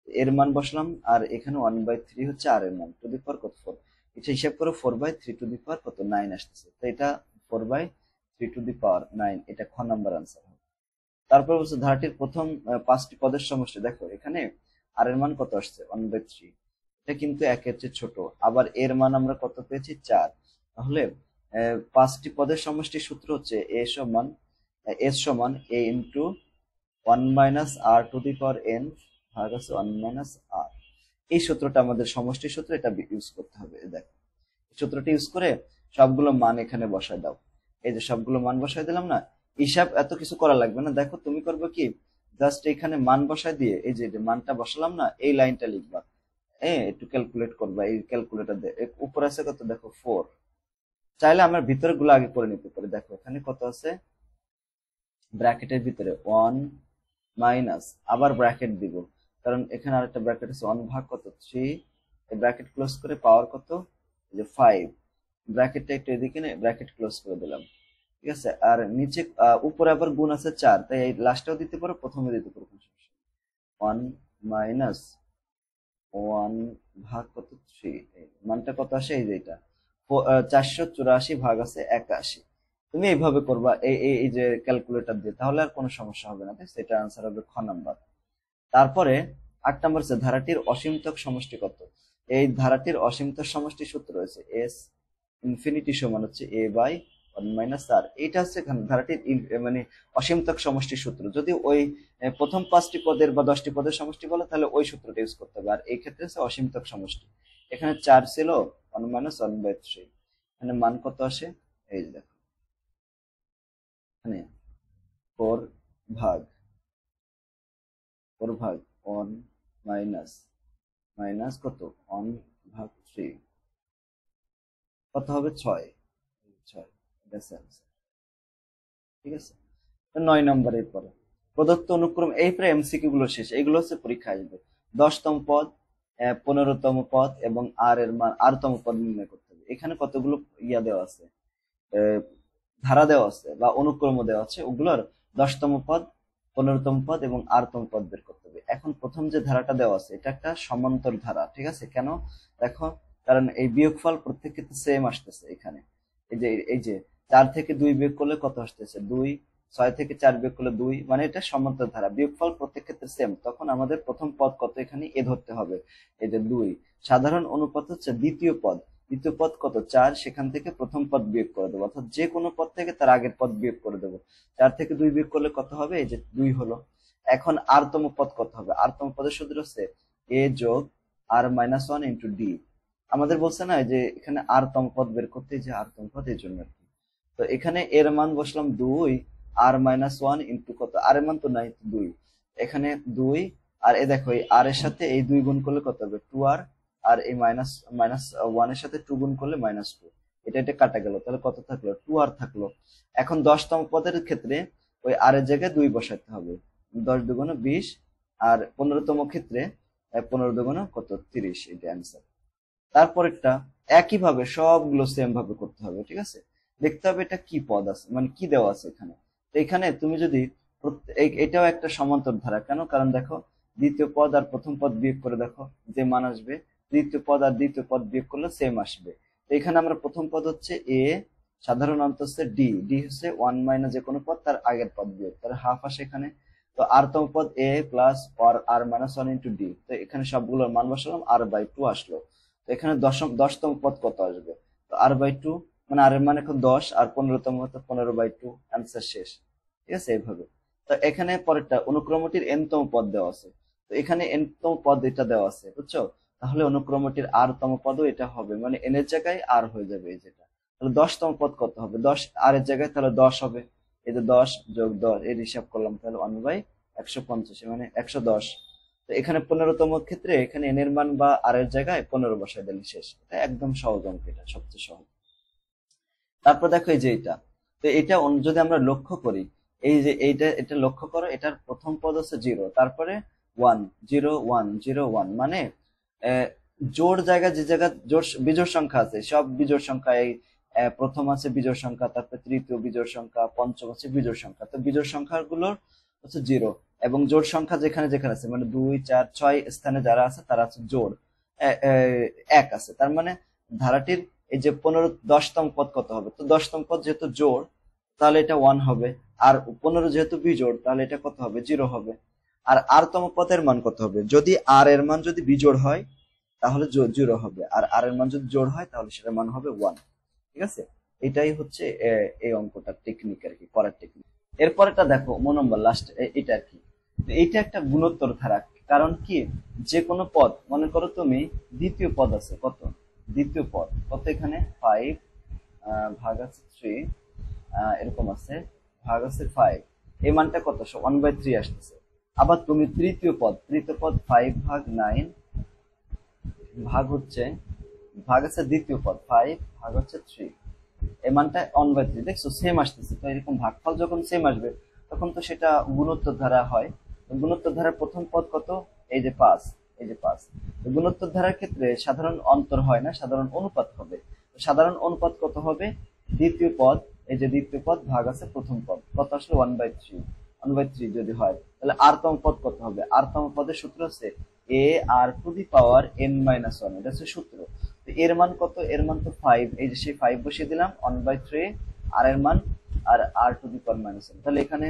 এর মান বসলাম, আর এখানে 1/3 হচ্ছে আর এর মান, টু দি পাওয়ার কত 4, এটা হিসাব করে 4/3 টু দি পাওয়ার কত 9 আসতেছে। তো এটা 4/9 3⁹9, এটা খ নাম্বার আনসার হবে। তারপর বলছে ধারাটির প্রথম 5টি পদের সমষ্টি। দেখো এখানে আর এর মান কত আসছে 1/3, এটা কিন্তু 1-এর চেয়ে ছোট। আবার এর মান আমরা কত পেয়েছি 4। তাহলে 5টি পদের সমষ্টির সূত্র হচ্ছে এস সমান a ইন্টু 1 - r⁻n ভাগ আছে 1 - r। এই সূত্রটা আমাদের সমষ্টির সূত্র, এটা ইউজ করতে হবে। দেখো এই সূত্রটা ইউজ করে সবগুলো মান এখানে বসায় দাও। এই যে সবগুলো মান বসায় দিলাম না, হিসাব এত কিছু করা লাগবে না। দেখো তুমি করবে কি, জাস্ট এখানে মান বসায় দিয়ে এই যে মানটা বসালাম না, এই লাইনটা লিখবা, একটু ক্যালকুলেট করবা। এই ক্যালকুলেটর দিয়ে উপর আছে কত দেখো 4। চাইলে আমার ভিতরে গুলো আগে করে নিতে পারি। দেখো এখানে কত আছে, ব্র্যাকেটের ভিতরে 1 মাইনাস, আবার ব্র্যাকেট দিব, কারণ এখানে আরেকটা ব্র্যাকেট আছে 1 ভাগ কত 3, এই ব্র্যাকেট ক্লোজ করে পাওয়ার কত এই যে 5, ব্র্যাকেটটা একটু এদিকে নে, ব্র্যাকেট ক্লোজ করে দিলাম। ঠিক আছে, আর নিচে উপরে আবার গুণ আছে 4, তাই এই লাস্টটাও দিতে পারো, প্রথমে দিতে পারো, কোনো সমস্যা নেই। 1 মাইনাস 1 ভাগ কত 3, মানটা কত আসে এই যে এটা 484 ভাগ আছে 81। তুমি এইভাবে করবা, এই যে ক্যালকুলেটর দিয়ে, তাহলে আর কোনো সমস্যা হবে না। সেটা আনসার হবে খ নাম্বার। তারপরে 8 নাম্বার আছে ধারাটির অসীমতক সমষ্টি কত। এই ধারাটির অসীমতক সমষ্টি সূত্র রয়েছে এস ইনফিনিটি সমান হচ্ছে a/1 - r। এইটা হচ্ছে ধারাটির মানে অসীমতক সমষ্টির সূত্র। যদি ওই প্রথম 5টি পদের বা 10টি পদের সমষ্টি বলে, তাহলে ওই সূত্রটা ইউজ করতে হবে। আর এই ক্ষেত্রে হচ্ছে অসীমতক সমষ্টি। এখানে 4 ছিল, 1 - 1/3, এখানে মান কত আসে এই যে দেখো, এখানে 4 ভাগ 1 মাইনাস কত 1 ভাগ 3, কত হবে 6। ঠিক আছে, 9 নম্বরের পরে প্রদত্ত অনুক্রম, এই প্রায় এমসিকিউ গুলো শেষ। এগুলো হচ্ছে পরীক্ষা আসবে। 10তম পদ, 15তম পদ এবং r তম পদ নির্ণয় করতে হবে। এখানে কতগুলো দেওয়া আছে, ধারা দেওয়া আছে বা অনুক্রম দেওয়া আছে, ওগুলোর 10তম পদ, 15তম পদ এবং r তম পদ বের করতে হবে। এখন প্রথম যে ধারাটা দেওয়া আছে, এটা একটা সমান্তর ধারা। ঠিক আছে, কেন দেখো, কারণ এই বিয়োগফল প্রত্যেক ক্ষেত্রে সেম আসতেছে। এখানে এই যে 4 থেকে 2 বিয়োগ করলে কত আসতেছে 2, 6 থেকে 4 বিয়োগ করলে 2, মানে এটা সমান্তর ধারা, বিয়োগফল প্রত্যেক ক্ষেত্রে সেম। তখন আমাদের প্রথম পদ কত এখানে এ ধরতে হবে, এই যে 2। সাধারণ অনুপাত হচ্ছে দ্বিতীয় পদ কত 4, সেখান থেকে প্রথম পদ বিয়োগ করে দেবো, অর্থাৎ যে কোনো পদ থেকে তার আগের পদ বিয়োগ করে দেবো। 4 থেকে 2 বিয়োগ করলে কত হবে, এই যে 2 হলো। এখন r তম পদ কত হবে, r তম পদের সূত্র হচ্ছে a যোগ r-1 ইন্টু ডি। আমাদের বলছে না যে এখানে r তম পদ বের করতে, যে r তম পদ এই জন্য। তো এখানে এর মান বসলাম 2, r-1 ইন্টু কত, আর এর মান তো নাই 2, এখানে 2, আর এ দেখো এই আর এর সাথে এই 2 গুণ করলে কত হবে 2r, আর এই -1 এর সাথে 2 গুণ করলে -2, এটা কাটা গেল, তাহলে কত থাকলো 2r থাকলো। এখন 10তম পদের ক্ষেত্রে ওই আর এর জায়গায় 2 বসাতে হবে, 10 দুগুণ 20, আর 15তম ক্ষেত্রে 15 দুগুণ কত 30, এটা অ্যান্সার। তারপরেরটা একইভাবে সবগুলো সেম ভাবে করতে হবে। ঠিক আছে, দেখতে হবে এটা কি পদ আছে, মানে কি দেওয়া আছে এখানে। তো এখানে তুমি যদি এটাও একটা সমান্তর ধারা, কেন, কারণ দেখো দ্বিতীয় পদ আর প্রথম পদ বিয়োগ করে দেখো যে মান আসবে, দ্বিতীয় পদ আর দ্বিতীয় পদ বিয়োগ করলে সেম আসবে। তো এখানে আমরা প্রথম পদ হচ্ছে এ, সাধারণ অন্ত হচ্ছে ডি হচ্ছে 1 মাইনাস যে কোনো পদ তার আগের পদ বিয়োগ, তার হাফ আসে এখানে। তো r তম পদ এ প্লাস r-1 ইন্টু ডি, তো এখানে সবগুলোর মান বসালাম, r/2 আসলো। তো এখানে 10তম পদ কত আসবে, তো r/2, মানে আর এর মান এখন 10, আর 15তম হতো 15/2, অ্যান্সার শেষ। ঠিক আছে, এইভাবে। তো এখানে পরেরটা অনুক্রমটির n তম পদ দেওয়া আছে, তো এখানে n তম পদ এটা দেওয়া আছে, বুঝছো। তাহলে অনুক্রমটির r তম পদও এটা হবে, মানে n এর জায়গায় r হয়ে যাবে এই যেটা। তাহলে 10তম পদ কত হবে, 10 r এর জায়গায় তাহলে 10 হবে, এই যে 10 যোগ 10 এর হিসাব করলাম, তাহলে 1/150, মানে 110। তো এখানে 15তম ক্ষেত্রে এখানে n এর মান বা r এর জায়গায় 15 বসাই দিলে শেষ। এটা একদম সহজ অঙ্ক, এটা সবচেয়ে সহজ। তারপর দেখো এই যে এটা, তো এটা যদি আমরা লক্ষ্য করি, এই যে এটা লক্ষ্য করো, এটার প্রথম পদ হচ্ছে 0, তারপরে 1 0 1 0 1, মানে জোড় জায়গা, যে জায়গা জোড় বিজোড় সংখ্যা আছে সব বিজোড় সংখ্যা, এই প্রথম আছে বিজোড় সংখ্যা, তারপরে তৃতীয় বিজোড় সংখ্যা, পঞ্চম আছে বিজোড় সংখ্যা। তো বিজোড় সংখ্যাগুলোর হচ্ছে 0, এবং জোড় সংখ্যা যেখানে যেখানে আছে, মানে 2 4 6 স্থানে যারা আছে তারা আছে জোড় 1 আছে। তার মানে ধারাটির এই যে 10তম পদ কত হবে, তো 10তম পদ যেহেতু জোড়, তাহলে এটা 1 হবে। আর 15 যেহেতু বিজোড়, তাহলে এটা কত হবে? 0 হবে। আর r তম পদের মান কত হবে? যদি r এর মান যদি বিজোড় হয় তাহলে 0 হবে, আর r এর মান যদি জোড় হয় তাহলে সেটার মান হবে 1। ঠিক আছে, এটাই হচ্ছে এই অঙ্কটার টেকনিক আর কি, করার টেকনিক। এরপরেটা দেখো নম্বর লাস্ট, এটা আর কি। এইটা একটা গুণোত্তর ধারা। কারণ কি, যে কোনো পদ, মনে করো তুমি দ্বিতীয় পদ আছে কত, দ্বিতীয় পদ কত, এখানে 5 ভাগ আছে 3, এরকম আছে, ভাগ আছে 5, এই মানটা কত? 1/3 আসতেছে। আবার তুমি তৃতীয় পদ 5 ভাগ 9 ভাগ হচ্ছে, ভাগ আছে দ্বিতীয় পদ 5 ভাগ হচ্ছে 3, এই মানটা 1/3, দেখছো সেম আসতেছে। তো এরকম ভাগফল যখন সেম আসবে তখন তো সেটা গুণোত্তর ধারা হয়। গুণোত্তর ধারার প্রথম পদ কত? এই যে 5, এই যে 5। গুণোত্তর ধারার ক্ষেত্রে সাধারণ অন্তর হয় না, সাধারণ অনুপাত হবে। সাধারণ অনুপাত কত হবে? দ্বিতীয় পদ, এই যে দ্বিতীয় পদ ভাগ আছে প্রথম পদ, কত আসলে 1/3। 1/3 যদি হয় তাহলে আর তম পদ কত হবে? আর তম পদের সূত্র হচ্ছে a r two the power n - 1, এটা হচ্ছে সূত্র। এর মান কত? এর মান তো 5, এই যে সেই 5 বসিয়ে দিলাম, 1/3 আর এর মান, আর r টু দি পাওয়ার -1। তাহলে এখানে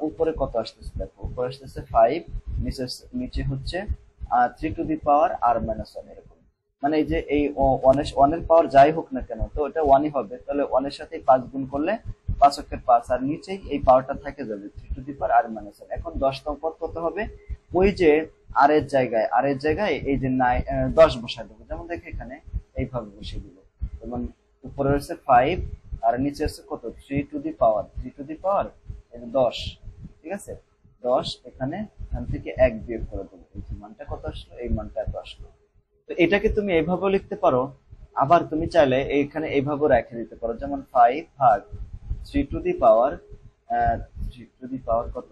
উপরে কত আসতেছে? দেখো উপরে আসতেছে 5, নিচে হচ্ছে 3 টু দি পাওয়ার r - 1, এরকম। মানে এই যে এই 1 এর পাওয়ার যাই হোক না কেন, তো এটা 1ই হবে। তাহলে 1 এর সাথে 5 গুণ করলে 5 অক্ষের 5, আর নিচেই এই পাওয়ারটা থেকে যাবে 3 টু দি পাওয়ার r - 1। এখন 10তম পদ কত হবে? ওই যে আর এর জায়গায় এই যে 10 বসায় দেবো। যেমন দেখো এখানে এইভাবে বসিয়ে দিব। যেমন উপরে রয়েছে 5 আর নিচে আছে কত? 3 two the power, 3 two the পাওয়ার 10। ঠিক আছে, 10, এখান থেকে 1 বিয়োগ করে দেবো। এই মানটা কত আসলো? এই মানটা এত আসলো। তো এটাকে তুমি এইভাবেও লিখতে পারো, আবার তুমি চাইলে এইখানে এইভাবেও রেখে দিতে পারো। যেমন 5 ভাগ 3 two the power, 3 two the power কত,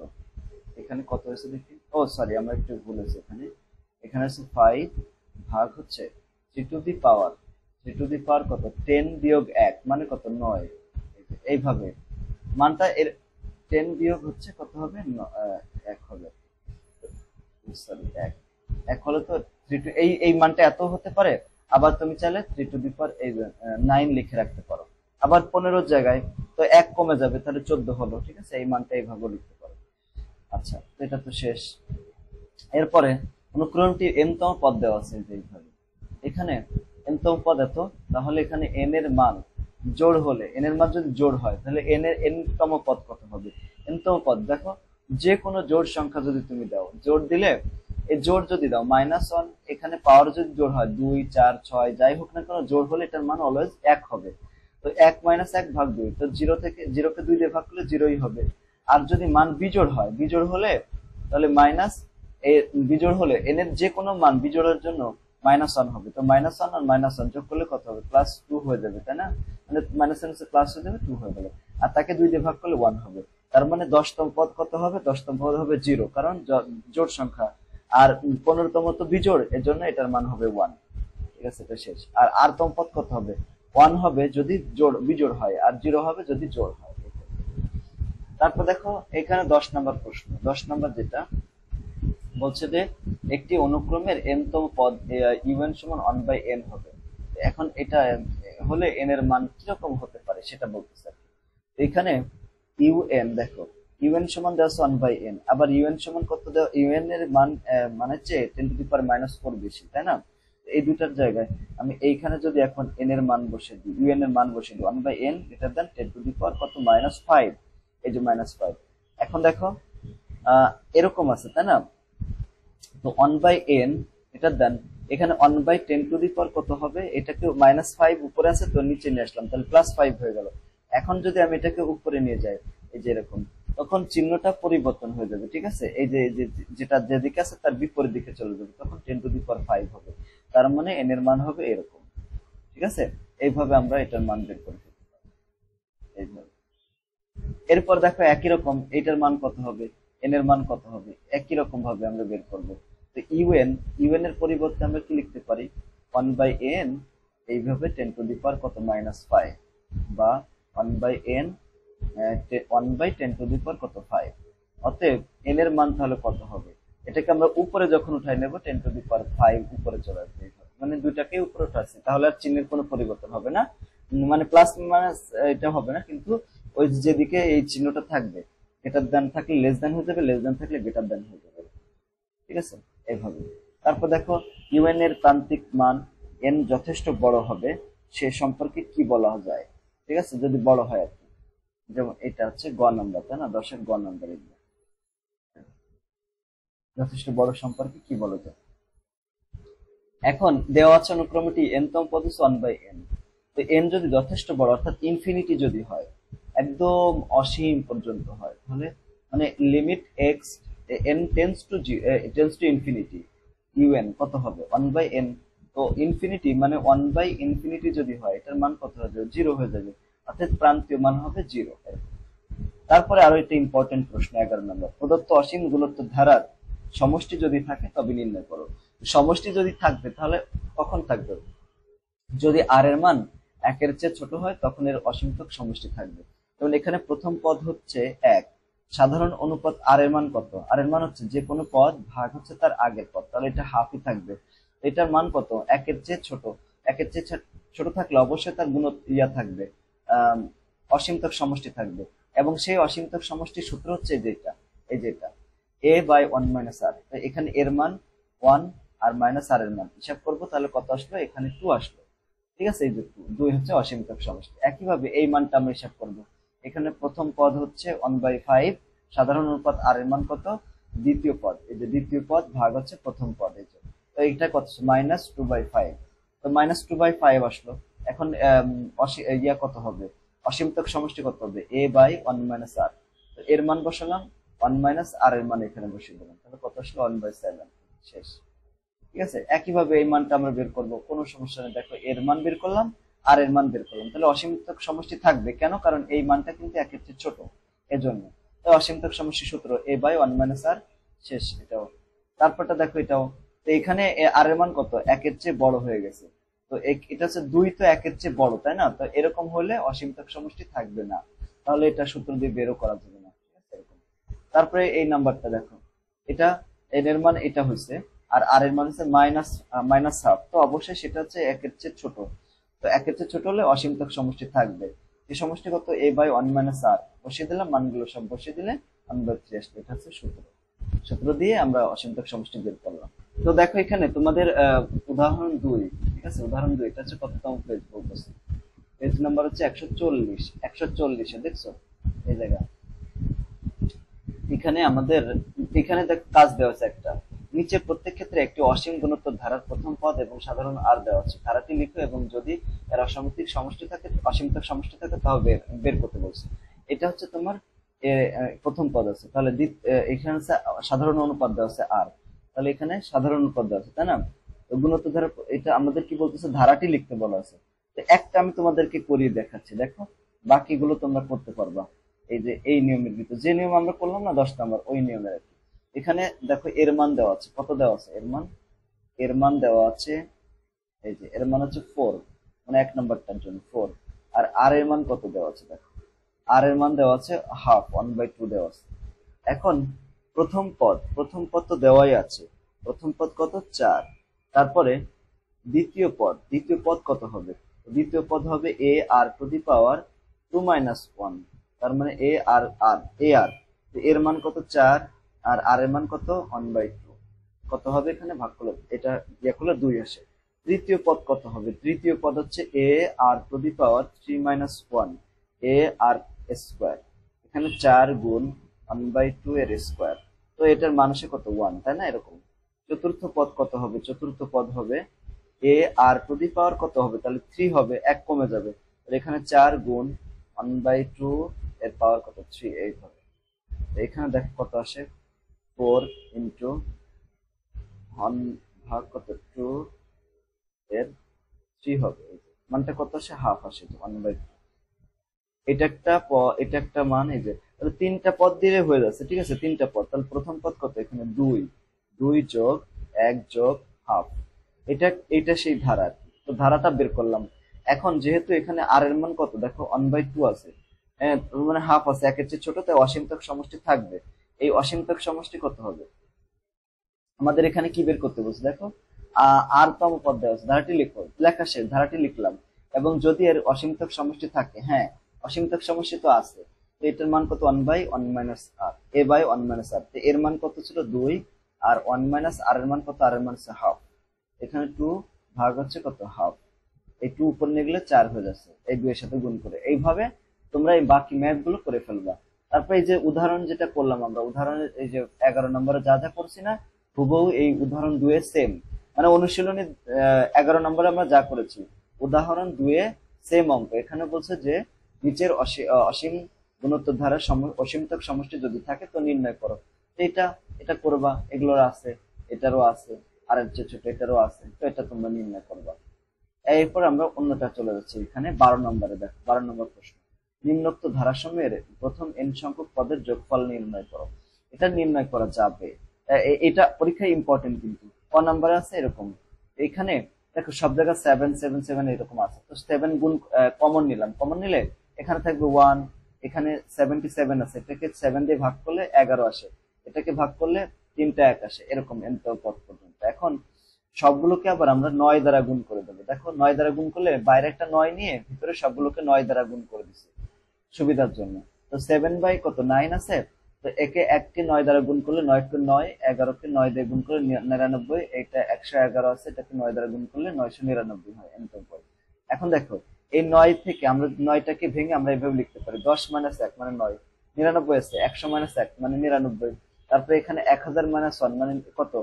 এখানে কত হয়েছে দেখি, ও সরি আমরা একটু ভুল হয়েছে, এখানে আছে 5 ভাগ হচ্ছে 3 two the power, 3 two the power কত? 10 বিয়োগ 1 মানে কত? 9। এইভাবে মানটা এর 10 বিয়োগ হচ্ছে কত হবে? 1 হবে, সরি 1 হলে তো 3 টু, এই মানটা এত হতে পারে। আবার তুমি চাইলে 3 টু দি পাওয়ার 9 লিখে রাখতে পারো। আবার 15 জায়গায় তো 1 কমে যাবে, তাহলে 14 হলো। ঠিক আছে, এই মানটা এইভাবে লিখতে পারো। আচ্ছা, তো এটা তো শেষ। এরপরে অনুক্রমটি n তম পদ দেওয়া আছে এইভাবে। এখানে n তম পদ এত, তাহলে এখানে n এর মান জোড় হলে, n এর মান যদি জোড় হয় তাহলে n এর n তম পদ কত হবে? n তম পদ দেখো, যে কোনো জোড় সংখ্যা যদি তুমি দাও, জোড় দিলে, এই জোড় যদি দাও -1, এখানে পাওয়ার যদি জোড় হয় 2 4 6 যাই হোক না কেন, জোড় হলে এটার মান অলওয়েজ 1 হবে। তো 1 - 1 ভাগ 2, তো 0 কে 2 দিয়ে ভাগ করলে 0ই হবে। আর যদি মান বিজোড় হয়, বিজোড় হলে তাহলে বিজোড় হলে n এর যে কোনো মান বিজোড়ের জন্য -1 হবে। তো -1 আর -1 যোগ করলে কত হবে? +2 হয়ে যাবে, তাই না? মানে -1 প্লাস হয়ে যাবে, 2 হয়ে গেল। আর তাকে 2 দিয়ে ভাগ করলে 1 হবে। তার মানে 10তম পদ কত হবে? 10তম পদ হবে 0, কারণ জোড় সংখ্যা। আর 15তম তো বিজোড়, এর জন্য এটার মান হবে 1। ঠিক আছে, এটা শেষ। আর তম পদ কত হবে? 1 হবে যদি বিজোড় হয়, আর 0 হবে যদি জোড় হয়। তারপর দেখো এখানে 10 নম্বর প্রশ্ন। 10 নম্বর যেটা বলছে যে একটি অনুক্রমের n তম পদ un সমান 1/n হবে। এখন এটা হলে n এর মান কিরকম হতে পারে সেটা বলতেছে। এখানে un দেখো, un সমান দেওয়া আছে 1/n, আবার un সমান কত দেওয়া? un এর মান মানে চেয়ে 10 টু দি পাওয়ার -4 বেশি, তাই না? এই দুটার জায়গায় আমি এইখানে যদি এখন n এর মান বসে দিই, un এর মান বসে দিই 1/n greater than 10 to the power কত? -5, এই যে -5। এখন দেখো এরকম আছে, তাই না? তো 1/n এটা দেন, এখানে 1/10 টু দি পাওয়ার কত হবে? এটাকে -5 উপরে আছে তো নিচে নিয়ে আসলাম, তাহলে +5 হয়ে গেল। এখন যদি আমি এটাকে উপরে নিয়ে যাই, এই যে এরকম, তখন চিহ্নটা পরিবর্তন হয়ে যাবে। ঠিক আছে, এই যে যেটা যেদিকে আছে তার বিপরীত দিকে চলে যাবে, তখন 10 টু দি পাওয়ার 5 হবে। তার মানে n এর মান হবে এরকম। ঠিক আছে, এইভাবে আমরা এটার মান বের করে ফেলতে পারি, এইভাবে। এরপর দেখো একই রকম এটার মান কত হবে, n এর মান কত হবে, একই রকম ভাবে আমরা বের করব। তো un এর পরিবর্তে আমরা কি লিখতে পারি? 1/n এইভাবে 10 টু দি পাওয়ার কত? -5, বা 1/n 1/10 টু দি পাওয়ার কত? 5। অতএব n এর মান তাহলে কত হবে? এটাকে আমরা উপরে যখন উঠাই নেব 10 টু দি পাওয়ার 5 উপরে চলে আসবে, মানে দুইটাকে উপরে উঠাচ্ছি, তাহলে আর চিহ্নের কোনো পরিবর্তন হবে না। মানে প্লাস মাইনাস এটা হবে না, কিন্তু ওই যেদিকে এই চিহ্নটা থাকবে, গ্রেটার দ্যান থাকলে লেস দ্যান হয়ে যাবে, লেস দ্যান থাকলে গ্রেটার দ্যান হয়ে যাবে, ঠিক আছে, এইভাবে। তারপর দেখো ইউএন এর প্রান্তিক মান এন যথেষ্ট বড় হবে সে সম্পর্কে কি বলা যায়, ঠিক আছে, যদি বড় হয় আর কি। যেমন এটা হচ্ছে গ নাম্বার, তাই না, 10-এর গ নাম্বার, যথেষ্ট বড় সম্পর্কে কি বলা যায়। এখন দেওয়া আছে অনুক্রমটি এন তম পদ হচ্ছে 1/n। তো এন যদি যথেষ্ট বড় অর্থাৎ ইনফিনিটি যদি হয়, একদম অসীম পর্যন্ত হয়, তাহলে মানে limit x N tends to infinity, UN কত হবে 1/n। তো ইনফিনিটি মানে 1/ইনফিনিটি যদি হয়, এটার মান কত হয়ে যাবে, 0 হয়ে যাবে, অর্থাৎ প্রান্তীয় মান হবে 0। তারপরে আরো একটা ইম্পর্টেন্ট প্রশ্ন 11 নম্বর, প্রদত্ত অসীম গুণোত্তর ধারার সমষ্টি যদি থাকে তবে নির্ণয় করো। সমষ্টি যদি থাকবে তাহলে কখন থাকবে, যদি আর এর মান 1-এর চেয়ে ছোট হয় তখন এর অসীমতক সমষ্টি থাকবে। যেমন এখানে প্রথম পদ হচ্ছে 1, সাধারণ অনুপাত আর এর মান কত, আর এর মান হচ্ছে যে কোনো পদ ভাগ হচ্ছে তার আগের পদ, তাহলে এটা হাফই থাকবে। এটার মান কত, 1-এর চেয়ে ছোট, 1-এর চেয়ে ছোট থাকলে অবশ্যই তার গুণ থাকবে, অসীমতক সমষ্টি থাকবে, এবং সেই অসীমতক সমষ্টির সূত্র হচ্ছে যেটা, এই যেটা a/1 - r। এখানে এর মান 1 আর মাইনাস আর এর মান হিসাব করবো, তাহলে কত আসলো, এখানে 2 আসলো, ঠিক আছে, এই যে 2 হচ্ছে অসীমতক সমষ্টি। একইভাবে এই মানটা আমরা হিসাব করব, এখানে প্রথম পদ হচ্ছে 1/5, সাধারণ অনুপাত আর এর মান কত, দ্বিতীয় পদ, এই যে দ্বিতীয় পদ ভাগ হচ্ছে প্রথম পদ, এই যে, তো এইটা কত, -2/5, তো -2/5 আসলো। এখন ইয়া কত হবে, অসীমতক সমষ্টি কত হবে, a/1 - r। তো এর মান বসালাম, 1 - r এর মান এখানে বসিয়ে দিলাম, তাহলে কত আসলো, 1/7, শেষ, ঠিক আছে। একইভাবে এই মানটা আমরা বের করব, কোনো সমস্যা নেই। দেখো এর মান বের করলাম আর এর মান বের করলাম, তাহলে অসীমতক সমষ্টি থাকবে, কেন, কারণ এই মানটা কিন্তু 1-এর চেয়ে ছোট, এজন্য। তো অসীমতক সমষ্টি সূত্র a/1 - r, শেষ, এটাও। তারপরটা দেখো এটাও, তো এখানে আর এর মান কত, 1-এর চেয়ে বড় হয়ে গেছে, তো এটা হচ্ছে 2 তো 1-এর চেয়ে বড়, তাই না, তো এরকম হলে অসীমতক সমষ্টি থাকবে না, তাহলে এটা সূত্র দিয়ে বেরও করা যাবে না, ঠিক আছে, এরকম। তারপরে এই নাম্বারটা দেখো, এটা এন এর মান এটা হচ্ছে, আর আর এর মান হচ্ছে মাইনাস হাফ, তো অবশ্যই সেটা হচ্ছে 1-এর চেয়ে ছোট, তো 1-এর চেয়ে ছোট হলে অসীমতক সমষ্টি থাকবে। এই সমষ্টি কত, a/1 - r, বসিয়ে দিলাম, মানগুলো সব বসিয়ে দিলে 1/3 আসবে, এটা হচ্ছে সূত্র দিয়ে আমরা অসীমতক সমষ্টি বের করলাম। তো দেখো এখানে তোমাদের উদাহরণ 2, ঠিক আছে, উদাহরণ 2, এটা হচ্ছে কততম পেজ বলতেছে, পেজ নাম্বার হচ্ছে 140 দেখছো এই জায়গা। এখানে আমাদের এখানে কাজ দেওয়া আছে একটা, নিচে প্রত্যেক ক্ষেত্রে একটি অসীম গুণোত্তর ধারার প্রথম পদ এবং সাধারণ আর দেওয়া আছে, ধারাটি লিখো এবং যদি এর অসীমতক সমষ্টি থাকে, অসীমতক সমষ্টি থাকে তাও বের করতে বলছে। এটা হচ্ছে তোমার প্রথম পদ আছে, তাহলে এখানে সাধারণ অনুপাত দেওয়া আছে আর, তাহলে এখানে সাধারণ অনুপাত দেওয়া আছে, তাই না। তো গুণোত্তর ধারা, এটা আমাদের কি বলতেছে, ধারাটি লিখতে বলা আছে। তো একটা আমি তোমাদেরকে করিয়ে দেখাচ্ছি, দেখো, বাকিগুলো তোমরা করতে পারবা। এই যে এই নিয়মের ভিতরে যে নিয়ম আমরা করলাম না 10 নম্বর, ওই নিয়মের আর কি। এখানে দেখো এর মান দেওয়া আছে, কত দেওয়া আছে, এর মান দেওয়া আছে, এই যে এর মান হচ্ছে 4, মানে 1 নম্বরটার জন্য 4, আর আর এর মান কত দেওয়া আছে, দেখো আর এর মান দেওয়া আছে হাফ, 1/2 দেওয়া আছে। এখন প্রথম পদ তো দেওয়াই আছে, প্রথম পদ কত, 4। তারপরে দ্বিতীয় পদ কত হবে, দ্বিতীয় পদ হবে a/2 - 1, তার মানে আর এর মান কত, 4, আর আর এর মান কত, 1/2, কত হবে, এখানে ভাগ করলে এটা ইয়ে করলে 2 আসে। তৃতীয় পদ কত হবে, তৃতীয় পদ হচ্ছে a/3 - 1, ar², এখানে 4 গুণ 1/2 এর স্কোয়ার, তো এটার মান আসে কত, 1, তাই না, এরকম। চতুর্থ পদ কত হবে, চতুর্থ পদ হবে ar² কত হবে, তাহলে 3 হবে, 1 কমে যাবে, তাহলে এখানে 4 গুণ 1/2 এর পাওয়ার কত, 3, এই হবে। এখানে দেখো কত আসে, 4 ইন্টু 1 ভাগ কত, 2 এর 3 হবে, মানটা কত আসে, হাফ আসে, 1/2। এটা একটা মান, এই যে তাহলে 3টা পদ দিলে হয়ে যাচ্ছে, ঠিক আছে, 3টা পদ, তাহলে প্রথম পদ কত, এখানে 2 যোগ 1 যোগ হাফ, এটা সেই ধারা, তো ধারাটা বের করলাম। এখন যেহেতু এখানে আর এর মান কত, দেখো 1/2 আছে, হ্যাঁ, মানে হাফ আছে, 1-এর চেয়ে ছোট, তাই অসীমতক সমষ্টি থাকবে। এই অসীমতক সমষ্টি কত হবে, আমাদের এখানে কি বের করতে বলছে, দেখো আর তম পদ দেওয়া আছে, ধারাটি লেখা শেষ, ধারাটি লিখলাম, এবং যদি এর অসীমতক সমষ্টি থাকে, হ্যাঁ অসীমতক সমষ্টি তো আছে, তো এটার মান কত 1 by 1 minus r, a by 1 minus r. তো এর মান কত ছিল 2, আর 1 মাইনাস আর এর মান কত, আর এর মান হচ্ছে হাফ। এখানে 2 ভাগ হচ্ছে কত, হাফ। এই 2 উপর নিয়ে গেলে 4 হয়ে যাচ্ছে, এই 2 এর সাথে গুণ করে। এইভাবে তোমরা এই বাকি ম্যাথ গুলো করে ফেলবা। তারপর এই যে উদাহরণ যেটা করলাম আমরা, উদাহরণের এই যে 11 নম্বরে যা যা করছি না, হুবহু এই উদাহরণ 2 এ সেম। মানে অনুশীলনী 11 নম্বরে আমরা যা করেছি, উদাহরণ 2 এ সেম অঙ্ক। এখানে বলছে যে নিচের অসীম গুণোত্তর ধারার অসীমতক সমষ্টি যদি থাকে তো নির্ণয় করো। তো এটা এটা করবা, এগুলোর আছে, এটারও আছে, আর এর চেয়ে ছোট এটারও আছে, তো এটা তোমরা নির্ণয় করবা। এরপর আমরা অন্যটা চলে যাচ্ছি। এখানে 12 নম্বরে দেখো, 12 নম্বর প্রশ্ন, নিম্নোক্ত ধারাসমূহের প্রথম n সংখ্যক পদের যোগফল নির্ণয় করো। এটা নির্ণয় করা যাবে, এটা পরীক্ষায় ইম্পর্টেন্ট। কিন্তু ক নম্বরে আছে এরকম, এখানে দেখো সব জায়গায় 7 7 7 এরকম আছে। তো 7 গুণ কমন নিলাম, কমন নিলে এখানে থাকবে 1, এখানে 77 আছে, এটাকে 7 দিয়ে ভাগ করলে 11 আসে, এটাকে ভাগ করলে 3টা 1 আসে, এরকম n পদ পর্যন্ত। এখন সবগুলোকে আবার আমরা 9 দ্বারা গুণ করে দেবো। দেখো 9 দ্বারা গুণ করলে বাইরে একটা 9 নিয়ে ভিতরে সবগুলোকে 9 দ্বারা গুণ করে দিছি সুবিধার জন্য। তো 7 বাই কত 9 আছে, তো একে 1 কে 9 দ্বারা গুণ করলে 9 কে 9, 11 কে 9 দিয়ে গুণ করলে 99, এটা 111 আছে, এটাকে 9 দ্বারা গুণ করলে 999 হয় এন পদ। এখন দেখো এই 9 থেকে আমরা 9টাকে ভেঙে আমরা এভাবে লিখতে পারি 10 মাইনাস 1 মানে 9, 99 আছে, 100 মাইনাস 1 মানে 99, তারপরে এখানে 1000 মাইনাস 1 মানে কত,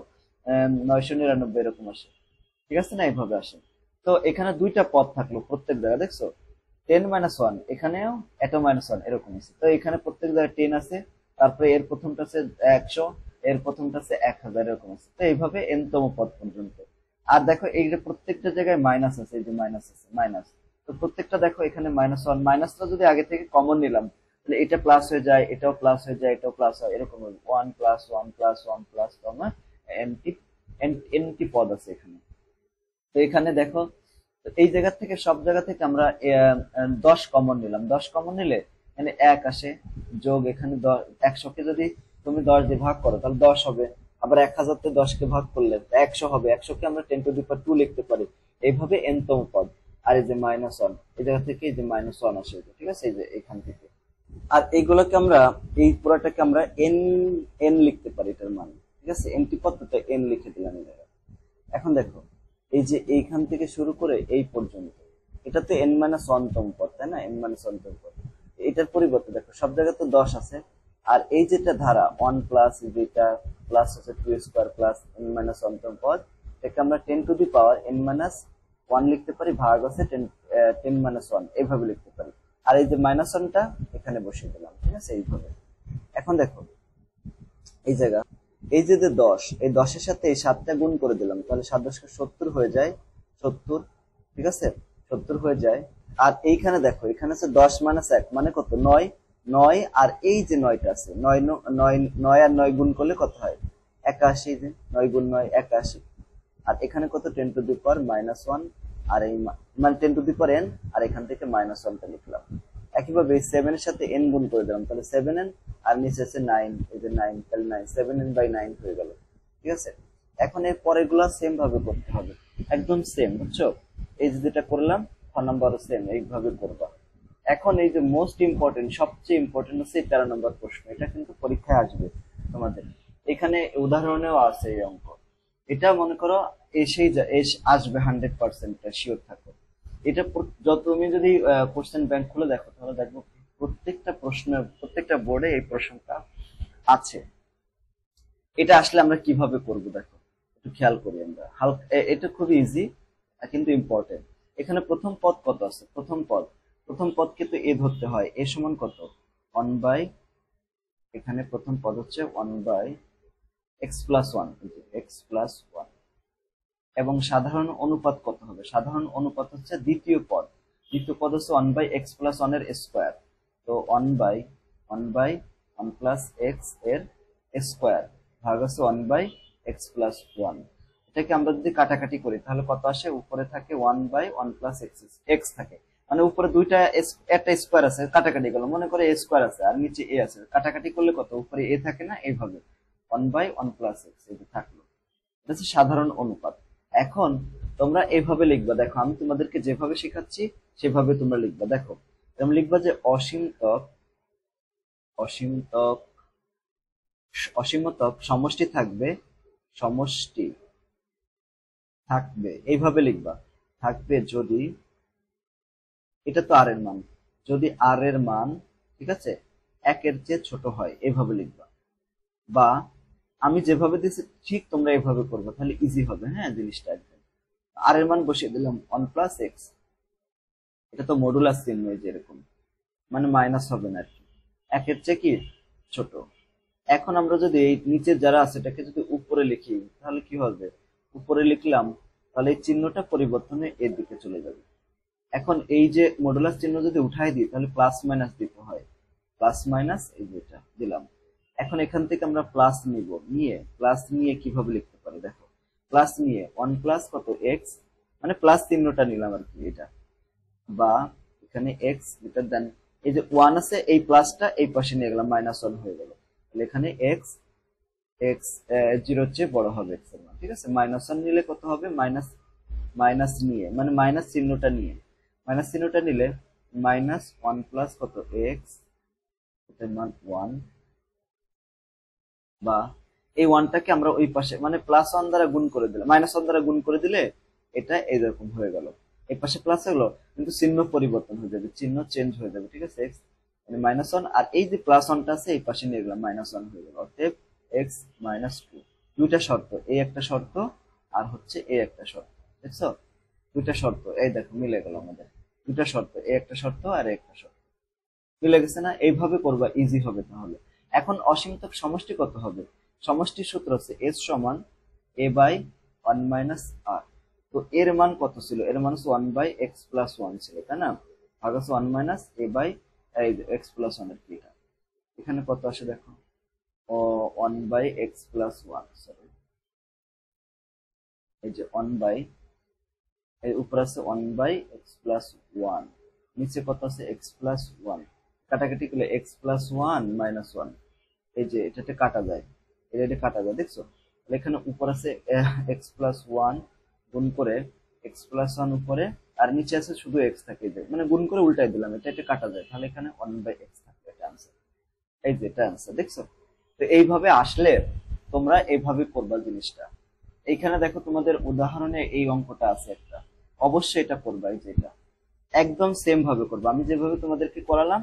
999 এরকম আসে। ঠিক আছে না, এইভাবে আসে। তো এখানে দুইটা পদ থাকলো প্রত্যেক জায়গায়, দেখছো 10 মাইনাস 1, এখানেও এত মাইনাস 1 এরকম আছে। তো এখানে প্রত্যেক জায়গায় 10 আছে, তারপরে এর প্রথমটা আছে 100, এর প্রথমটা আছে 1000 এরকম আছে। তো এইভাবে n তম পদ পর্যন্ত। আর দেখো এই যে প্রত্যেকটা জায়গায় মাইনাস আছে, এই যে মাইনাস আছে, মাইনাস। তো প্রত্যেকটা দেখো এখানে মাইনাস 1, মাইনাসটা যদি আগে থেকে কমন নিলাম তাহলে এটা প্লাস হয়ে যায়, এটাও প্লাস হয়ে যায়, এটাও প্লাস হয়, এরকম 1 প্লাস 1 প্লাস 1 প্লাস 1 এনটি পদ আছে এখানে। তো এখানে দেখো এই জায়গা থেকে সব জায়গা থেকে আমরা 10 কমন নিলাম, 10 কমন নিলে এখানে 1 আসে, যোগ এখানে 100 কে যদি তুমি 10 দিয়ে ভাগ করো তাহলে 10 হবে, আবার 1000 তে 10 কে ভাগ করলে 100 হবে, 100 কে আমরা 10 টু দি পাওয়ার 2 লিখতে পারি। এইভাবে n তম পদ। আর এই যে মাইনাস 1, এই জায়গা থেকে এই যে মাইনাস 1 আসে, ঠিক আছে, এই যে এখান থেকে। আর এইগুলোকে আমরা এই পুরাটাকে আমরা n n লিখতে পারি এটার মান, ঠিক আছে, nটি পদ তো n লিখে দিলাম এই জায়গায়। এখন দেখো এই যে এইখান থেকে শুরু করে এই পর্যন্ত, এটা তো n মাইনাস 1 তম পদ, তাই না, n মাইনাস 1 তম পদ। এটার পরিবর্তে দেখো সব জায়গায় তো 10 আছে, আর এই যেটা ধারা 1 প্লাস যেটা প্লাস হচ্ছে 2 স্কয়ার প্লাস n মাইনাস 1 তম পদ, এটাকে আমরা 10 to the power n minus 1 লিখতে পারি, ভাগ আছে 10 মাইনাস 1 এইভাবে লিখতে পারি। আর এই যে মাইনাস 1টা এখানে বসিয়ে দিলাম, ঠিক আছে, এইভাবে। এখন দেখো এই জায়গা এই যে 10, এই 10 এর সাথে এই 7টা গুণ করে দিলাম, তাহলে 7 10 70 হয়ে যায়, 70, ঠিক আছে, 70 হয়ে যায়। আর এইখানে দেখো এখানে আছে 10 মাইনাস 1 মানে কত, 9, 9 আর এই যে 9টা আছে 9 9 9 আর 9 গুণ করলে কত হয় 81, যে 9 গুণ 9 81। আর এখানে কত 10 টু দি পাওয়ার মাইনাস 1, আর এই মানে 10 টু দি পাওয়ার n, আর এখান থেকে মাইনাস 1টা লিখলাম। একইভাবে 7 এর সাথে n গুণ করে দিলাম, তাহলে 7n, আর নিচে আছে 9, এই যে 9, তাহলে 9 7n বাই 9 হয়ে গেল, ঠিক আছে। এখন এর পরেরগুলো সেম ভাবে করতে হবে, একদম সেম, বুঝছো, এই যে যেটা করলাম খ নাম্বারও সেম এইভাবে করবা। এখন এই যে মোস্ট ইম্পর্টেন্ট, সবচেয়ে ইম্পর্টেন্ট হচ্ছে 13 নম্বর প্রশ্ন, এটা কিন্তু পরীক্ষায় আসবে তোমাদের। এখানে উদাহরণেও আছে এই অঙ্ক, এটা মনে করো আসবে 100% শিওর থাকো। এটা যত তুমি যদি কোশ্চেন ব্যাংক খুলে দেখো তাহলে দেখবো প্রত্যেকটা প্রশ্ন, প্রত্যেকটা বোর্ডে এই প্রশ্নটা আছে। এটা আসলে আমরা কিভাবে করব দেখো, একটু খেয়াল করি আমরা। এটা খুবই ইজি কিন্তু ইম্পর্টেন্ট। এখানে প্রথম পদ কত আছে, প্রথম পদকে তো এ ধরতে হয়, এ সমান কত 1 বাই, এখানে প্রথম পদ হচ্ছে 1 by x plus 1, x plus 1। এবং সাধারণ অনুপাত কত হবে, সাধারণ অনুপাত হচ্ছে দ্বিতীয় পদ হচ্ছে 1 বাই x প্লাস 1 এর স্কোয়ার। তো 1 বাই 1 প্লাস x এর স্কোয়ার ভাগ হচ্ছে 1 বাই x প্লাস 1। এটাকে আমরা যদি কাটাকাটি করি তাহলে কত আসে, উপরে থাকে 1 বাই 1 প্লাস x থাকে, মানে উপরে দুইটা একটা স্কোয়ার আছে, কাটাকাটি গেল, মনে করে a স্কোয়ার আছে আর নিচে a আছে, কাটাকাটি করলে কত, উপরে a থাকে না, এইভাবে 1 বাই 1 প্লাস x এটা থাকলো। এটা হচ্ছে সাধারণ অনুপাত। এখন তোমরা এভাবে লিখবা, দেখো আমি তোমাদেরকে যেভাবে শেখাচ্ছি সেভাবে তোমরা লিখবা। দেখো তোমরা লিখবা যে অসীমতক অসীমতক অসীমতক সমষ্টি থাকবে, সমষ্টি থাকবে এইভাবে লিখবা, থাকবে যদি, এটা তো আর এর মান, যদি আর এর মান, ঠিক আছে, একের চেয়ে ছোট হয় এইভাবে লিখবা। বা আমি যেভাবে দিয়েছি ঠিক তোমরা এইভাবে করবে, তাহলে ইজি হবে। হ্যাঁ, জিনিসটা একদম আর এর মান বসিয়ে দিলাম 1 + x, এটা তো মডুলাস চিহ্ন, এই যে এরকম, মানে মাইনাস হবে না আর কি, একের চেয়ে কি ছোট। এখন আমরা যদি এই নিচে যারা আছে এটাকে যদি উপরে লিখি তাহলে কি হবে, উপরে লিখলাম তাহলে এই চিহ্নটা পরিবর্তনে এর দিকে চলে যাবে। এখন এই যে মডুলাস চিহ্ন যদি উঠাই দিই তাহলে প্লাস মাইনাস দিতে হয়, প্লাস মাইনাস এই যেটা দিলাম। এখন এখান থেকে আমরা প্লাস নিব, নিয়ে প্লাস নিয়ে কিভাবে লিখতে পারি দেখো, প্লাস নিয়ে 1 + কত x, মানে প্লাস চিহ্নটা নিলাম আর কি এটা, বা এখানে x গ্রেটার দেন, এই যে 1 আছে এই প্লাসটা এই পাশে নিয়ে গেলাম, -1 হয়ে গেল, তাহলে এখানে x x 0 চেয়ে বড় হবে x এর মান, ঠিক আছে। -1 নিলে কত হবে, মাইনাস মাইনাস নিয়ে, মানে মাইনাস চিহ্নটা নিয়ে, মাইনাস চিহ্নটা নিলে -1 + কত x, এটার মান 1, বা এই 1টাকে আমরা ওই পাশে মানে +1 দ্বারা গুণ করে দিলে, -1 দ্বারা গুণ করে দিলে এটা এইরকম হয়ে গেল, এই পাশে প্লাস হলো কিন্তু চিহ্ন পরিবর্তন হয়ে যাবে, চিহ্ন চেঞ্জ হয়ে যাবে, ঠিক আছে। x মানে -1 আর এই যে +1টা আছে এই পাশে নিয়ে গেলাম, -1 হয়ে গেল, অতএব x - 2। দুইটা শর্ত, এই একটা শর্ত আর হচ্ছে এই একটা শর্ত, দেখছো, দুইটা শর্ত, এই দেখো মিলে গেল আমাদের, দুইটা শর্ত, এই একটা শর্ত আর এই একটা শর্ত মিলে গেছে না, এইভাবে করবা ইজি হবে তাহলে। এখন অসীমতক সমষ্টি কত হবে, সমষ্টির সূত্র হচ্ছে s সমান a/1 - r। তো এর মান কত ছিল, এর মান হচ্ছে 1/x + 1 ছিল, তাই না, ভাগ আছে 1 - a/x + 1 এর কি, এখানে কত আসে দেখো, ও 1/x + 1, সরি এই যে 1 এর উপর আছে 1/x + 1, নিচে কত আছে x + 1, কাটাকাটি করলে x + 1 - 1, এই যে এটাতে কাটা যায়, এটা কাটা যায়, দেখছো, তাহলে এখানে উপর আছে x + 1 গুণ করে x + 1 উপরে, আর নিচে আছে শুধু x থাকে, এই যে মানে গুণ করে উল্টাই দিলাম, এটা কাটা যায়, তাহলে এখানে 1/x থাকবে, এটা आंसर, এই যে এটা आंसर, দেখছো। তো এইভাবে আসলে তোমরা এইভাবে করবা জিনিসটা। এইখানে দেখো তোমাদের উদাহরণে এই অঙ্কটা আছে একটা, অবশ্যই এটা করবা, এই যে এটা একদম সেম ভাবে করবা, আমি যেভাবে তোমাদেরকে করালাম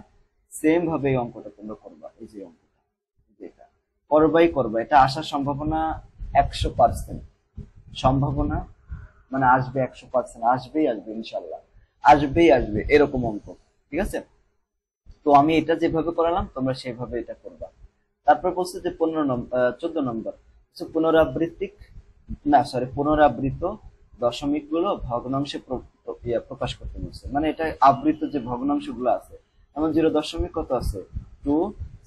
সেম ভাবে এই অঙ্কটা তোমরা করবা, এই যে অঙ্কটা যেটা করবাই করবা, এটা আসার সম্ভাবনা 100%, সম্ভাবনা মানে আসবে 100%, আসবেই আসবে ইনশাল্লাহ, আসবেই আসবে এরকম অঙ্ক, ঠিক আছে। তো আমি এটা যেভাবে করালাম তোমরা সেভাবে এটা করবা। তারপর বলছে যে 14 নম্বর পুনরাবৃত্তিক, না সরি পুনরাবৃত দশমিক গুলো ভগ্নাংশে প্রকাশ করতে বলছে, মানে এটা আবৃত যে ভগ্নাংশ গুলো আছে, যেমন 0 কত আছে 2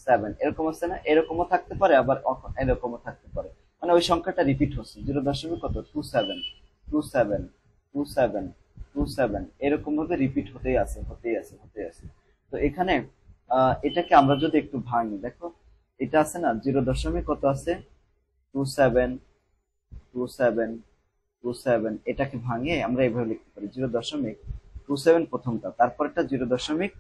7 এরকম আছে না, এরকমও থাকতে পারে আবার এরকমও থাকতে পারে, মানে ওই সংখ্যাটা রিপিট হচ্ছে 0 কত 2 7 এরকম ভাবে রিপিট হতেই আছে হতেই আছে হতেই আছে। তো এখানে এটাকে আমরা যদি একটু ভাঙি দেখো, এটা আছে না 0 কত আছে 2 7 এটাকে ভাঙিয়ে আমরা এইভাবে লিখতে পারি 0.27 প্রথমটা, তারপরটা 0.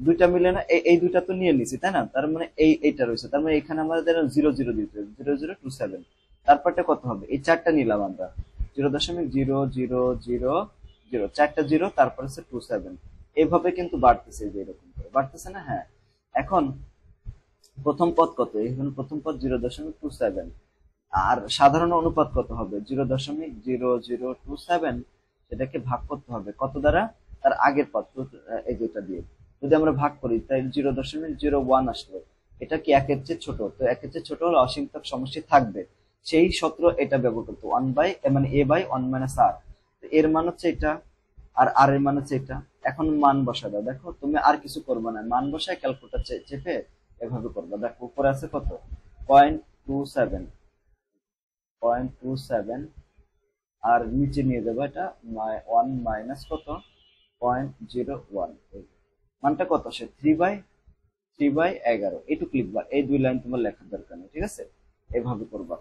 দুইটা মিলে না, এই দুইটা তো নিয়ে নিছি তাই না, তার মানে এইটা রয়েছে, তার মানে এখানে আমাদের 0 দিতে হবে 0.027, তারপরটা কত হবে, এই চারটা নিলাম আমরা 0.0000, চারটা জিরো তারপর হচ্ছে 27, এইভাবে কিন্তু বাড়তেছে, যে এরকম করে বাড়তেছে না। হ্যাঁ, এখন প্রথম পদ কত, এখানে প্রথম পদ 0.27, আর সাধারণ অনুপাত কত হবে 0.0027, সেটাকে ভাগ করতে হবে কত দ্বারা, তার আগের পদ, এই যেটা দিয়ে যদি আমরা ভাগ করি তাই 0.01 আসলো, এটা কি একের চেয়ে ছোট, তো একের চেয়ে ছোট হলে অসীমতক সমষ্টি থাকবে, সেই সূত্র এটা ব্যবহার করতে 1 মানে a/1 - r, এর মান হচ্ছে এটা আর আর এর মান হচ্ছে এটা। এখন মান বসা দাও, দেখো তুমি আর কিছু করবে না, মান বসায় ক্যালকুলেটর চেপে এভাবে করবে, দেখো উপরে আছে কত 0.27 আর নিচে নিয়ে যাবো এটা 1 মাইনাস কত 0.01, মানটা কত আসে 3/11, এইটুকু লিখবা, এই দুই লাইন তোমার লেখার দরকার নেই, ঠিক আছে, এইভাবে করবা,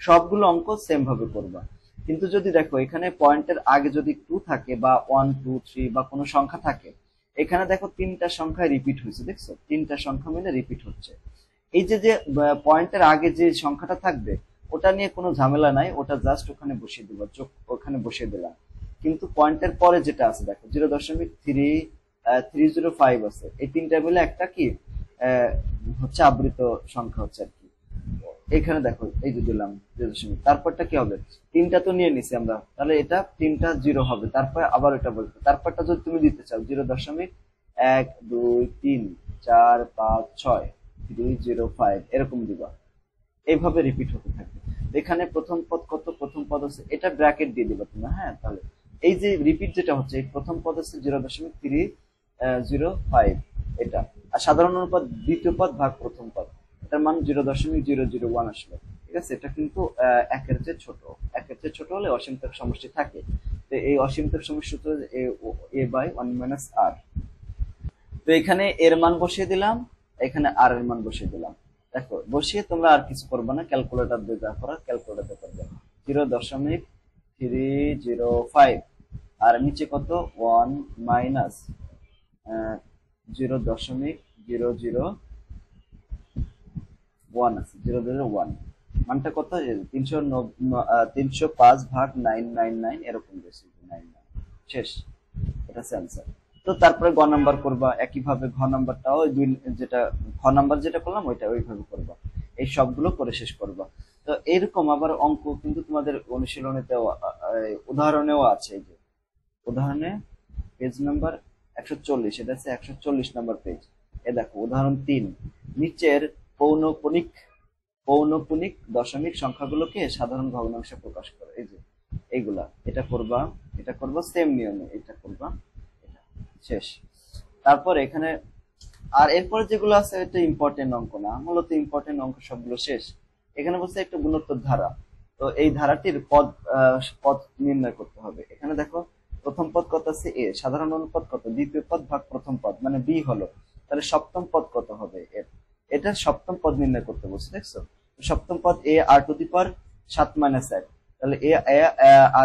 সবগুলো অঙ্ক সেম ভাবে করবা। কিন্তু যদি দেখো এখানে পয়েন্টের আগে যদি 2 থাকে বা 1 2 3 বা কোনো সংখ্যা থাকে, এখানে দেখো তিনটা সংখ্যা রিপিট হয়েছে, দেখছো তিনটা সংখ্যা মিলে রিপিট হচ্ছে। এই যে যে পয়েন্টের আগে যে সংখ্যাটা থাকবে ওটা নিয়ে কোনো ঝামেলা নাই, ওটা জাস্ট ওখানে বসিয়ে দিব, চোখ ওখানে বসিয়ে দিলাম। কিন্তু পয়েন্টের পরে যেটা আছে দেখো 0.305 আছে, এই তিনটা মিলে একটা কি হচ্ছে আবৃত সংখ্যা হচ্ছে আর কি। এখানে দেখো এই যে দিলাম 0 তারপরটা কি হবে, তিনটা তো নিয়ে নিছি আমরা, তাহলে এটা তিনটা জিরো হবে, তারপরে আবার এটা বলতে তারপরটা যদি তুমি দিতে চাও 0.1 2 3 4 5 6 305 এরকম দিবা, এইভাবে রিপিট হতে থাকবে। এখানে প্রথম পদ কত, প্রথম পদ হচ্ছে এটা ব্র্যাকেট দিয়ে দিবা তোমরা, হ্যাঁ তাহলে এই যে রিপিট যেটা হচ্ছে এই প্রথম পদ হচ্ছে 0.305 এটা, আর সাধারণ অনুপাত দ্বিতীয় পদ ভাগ প্রথম পদ, এটার মান 0.001 আসবে, ঠিক আছে। এটা কিন্তু একের চেয়ে ছোট, একের চেয়ে ছোট হলে অসীমতক সমষ্টি থাকে। তো এই অসীমতক সমষ্টি সূত্র a/1 - r। তো এখানে এর মান বসিয়ে দিলাম, এখানে আর এর মান বসিয়ে দিলাম। দেখো বসিয়ে তোমরা আর কিছু করবে না, ক্যালকুলেটর দিয়ে যা করার ক্যালকুলেটর করবে। 0.305 আর নিচে কত 1 মাইনাস 0.001 আছে, 0.01 মানটা কত 305/999 এরকম বেশি 99 শেষ, এটা সেন্সার। তো তারপরে গ নাম্বার করবা একইভাবে, ঘ নাম্বারটাও দুই যেটা ঘ নাম্বার যেটা করলাম ওইটা ওইভাবে করবা, এই সবগুলো করে শেষ করবা। তো এরকম আবার অঙ্ক কিন্তু তোমাদের অনুশীলনীতেও উদাহরণেও আছে। এই যে উদাহরণে পেজ নাম্বার 140, এটা হচ্ছে 140 নাম্বার পেজ। এ দেখো উদাহরণ 3, নিচের পৌনঃপুনিক পৌনঃপুনিক দশমিক সংখ্যাগুলোকে সাধারণ ভগ্নাংশে প্রকাশ করে। এই যে এইগুলা এটা করবা সেম নিয়মে, এটা করবা, এটা শেষ। তারপর এখানে আর এরপরে যেগুলো আছে এটা ইম্পর্টেন্ট অঙ্ক না, মূলত ইম্পর্টেন্ট অঙ্ক সবগুলো শেষ। এখানে বলছে একটা গুণোত্তর ধারা, তো এই ধারাটির পদ পদ নির্ণয় করতে হবে। এখানে দেখো প্রথম পদ কত আছে এ, সাধারণ অনুপাত কত, দ্বিতীয় পদ ভাগ প্রথম পদ মানে বি হলো, তাহলে সপ্তম পদ কত হবে এর, এটা সপ্তম পদ নির্ণয় করতে বলছে, দেখছো সপ্তম পদ a r⁻7 - 1, তাহলে a